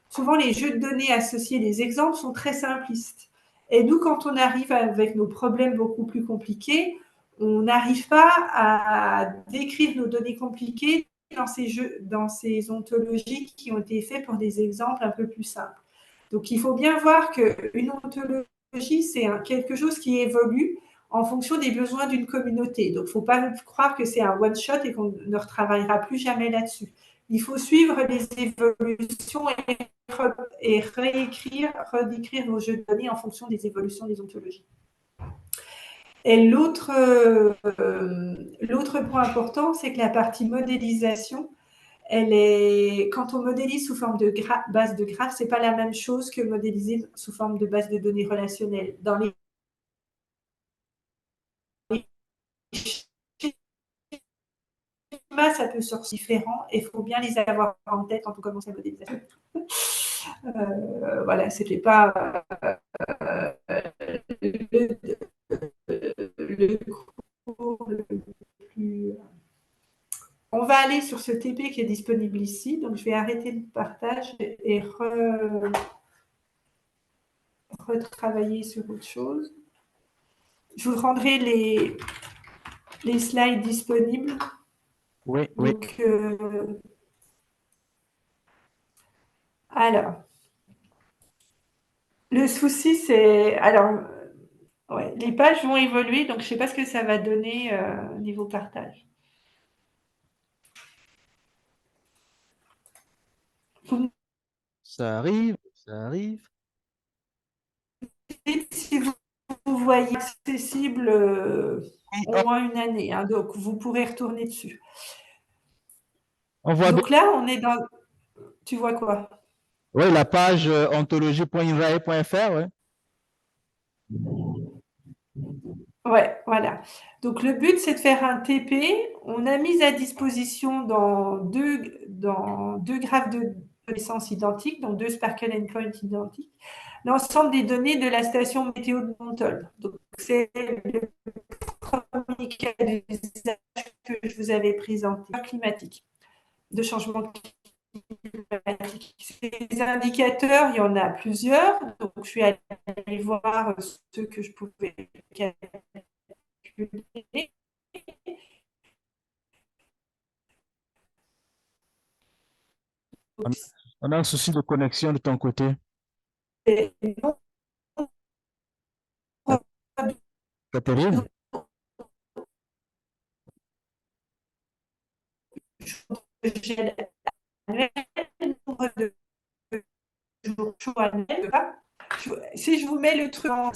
souvent les jeux de données associés, les exemples sont très simplistes. Et nous, quand on arrive avec nos problèmes beaucoup plus compliqués, on n'arrive pas à décrire nos données compliquées dans ces ontologies qui ont été faites pour des exemples un peu plus simples. Donc, il faut bien voir qu'une ontologie, c'est quelque chose qui évolue en fonction des besoins d'une communauté. Donc, il ne faut pas croire que c'est un one-shot et qu'on ne retravaillera plus jamais là-dessus. Il faut suivre les évolutions et redécrire nos jeux de données en fonction des évolutions des ontologies. Et l'autre point important, c'est que la partie modélisation, quand on modélise sous forme de base de graphes, ce n'est pas la même chose que modéliser sous forme de base de données relationnelles. Dans les schémas, ça peut sortir différent et il faut bien les avoir en tête quand on commence la modélisation. Voilà, ce n'était pas le cours le plus... On va aller sur ce TP qui est disponible ici. Donc, je vais arrêter le partage et retravailler sur autre chose. Je vous rendrai les slides disponibles. Oui, donc, alors, Le souci, c'est… Alors, ouais, les pages vont évoluer, donc je ne sais pas ce que ça va donner niveau partage. Vous Ça arrive, ça arrive. me dites si vous voyez accessible Oui, au moins une année, hein, donc vous pourrez retourner dessus. on voit bien. Donc là, on est dans… Tu vois quoi? Oui, la page ontologie.inrae.fr, ouais. Ouais, voilà. Donc le but, c'est de faire un TP. On a mis à disposition dans deux graphes de connaissances identiques, donc deux Sparkle Endpoints identiques, l'ensemble des données de la station météo de Monthol. Donc c'est le premier cas d'usage que je vous avais présenté, climatique, de changement climatique. Ces indicateurs, il y en a plusieurs. Donc je suis allée voir ceux que je pouvais calculer. On, on a un souci de connexion de ton côté. Catherine? Si je vous mets le truc en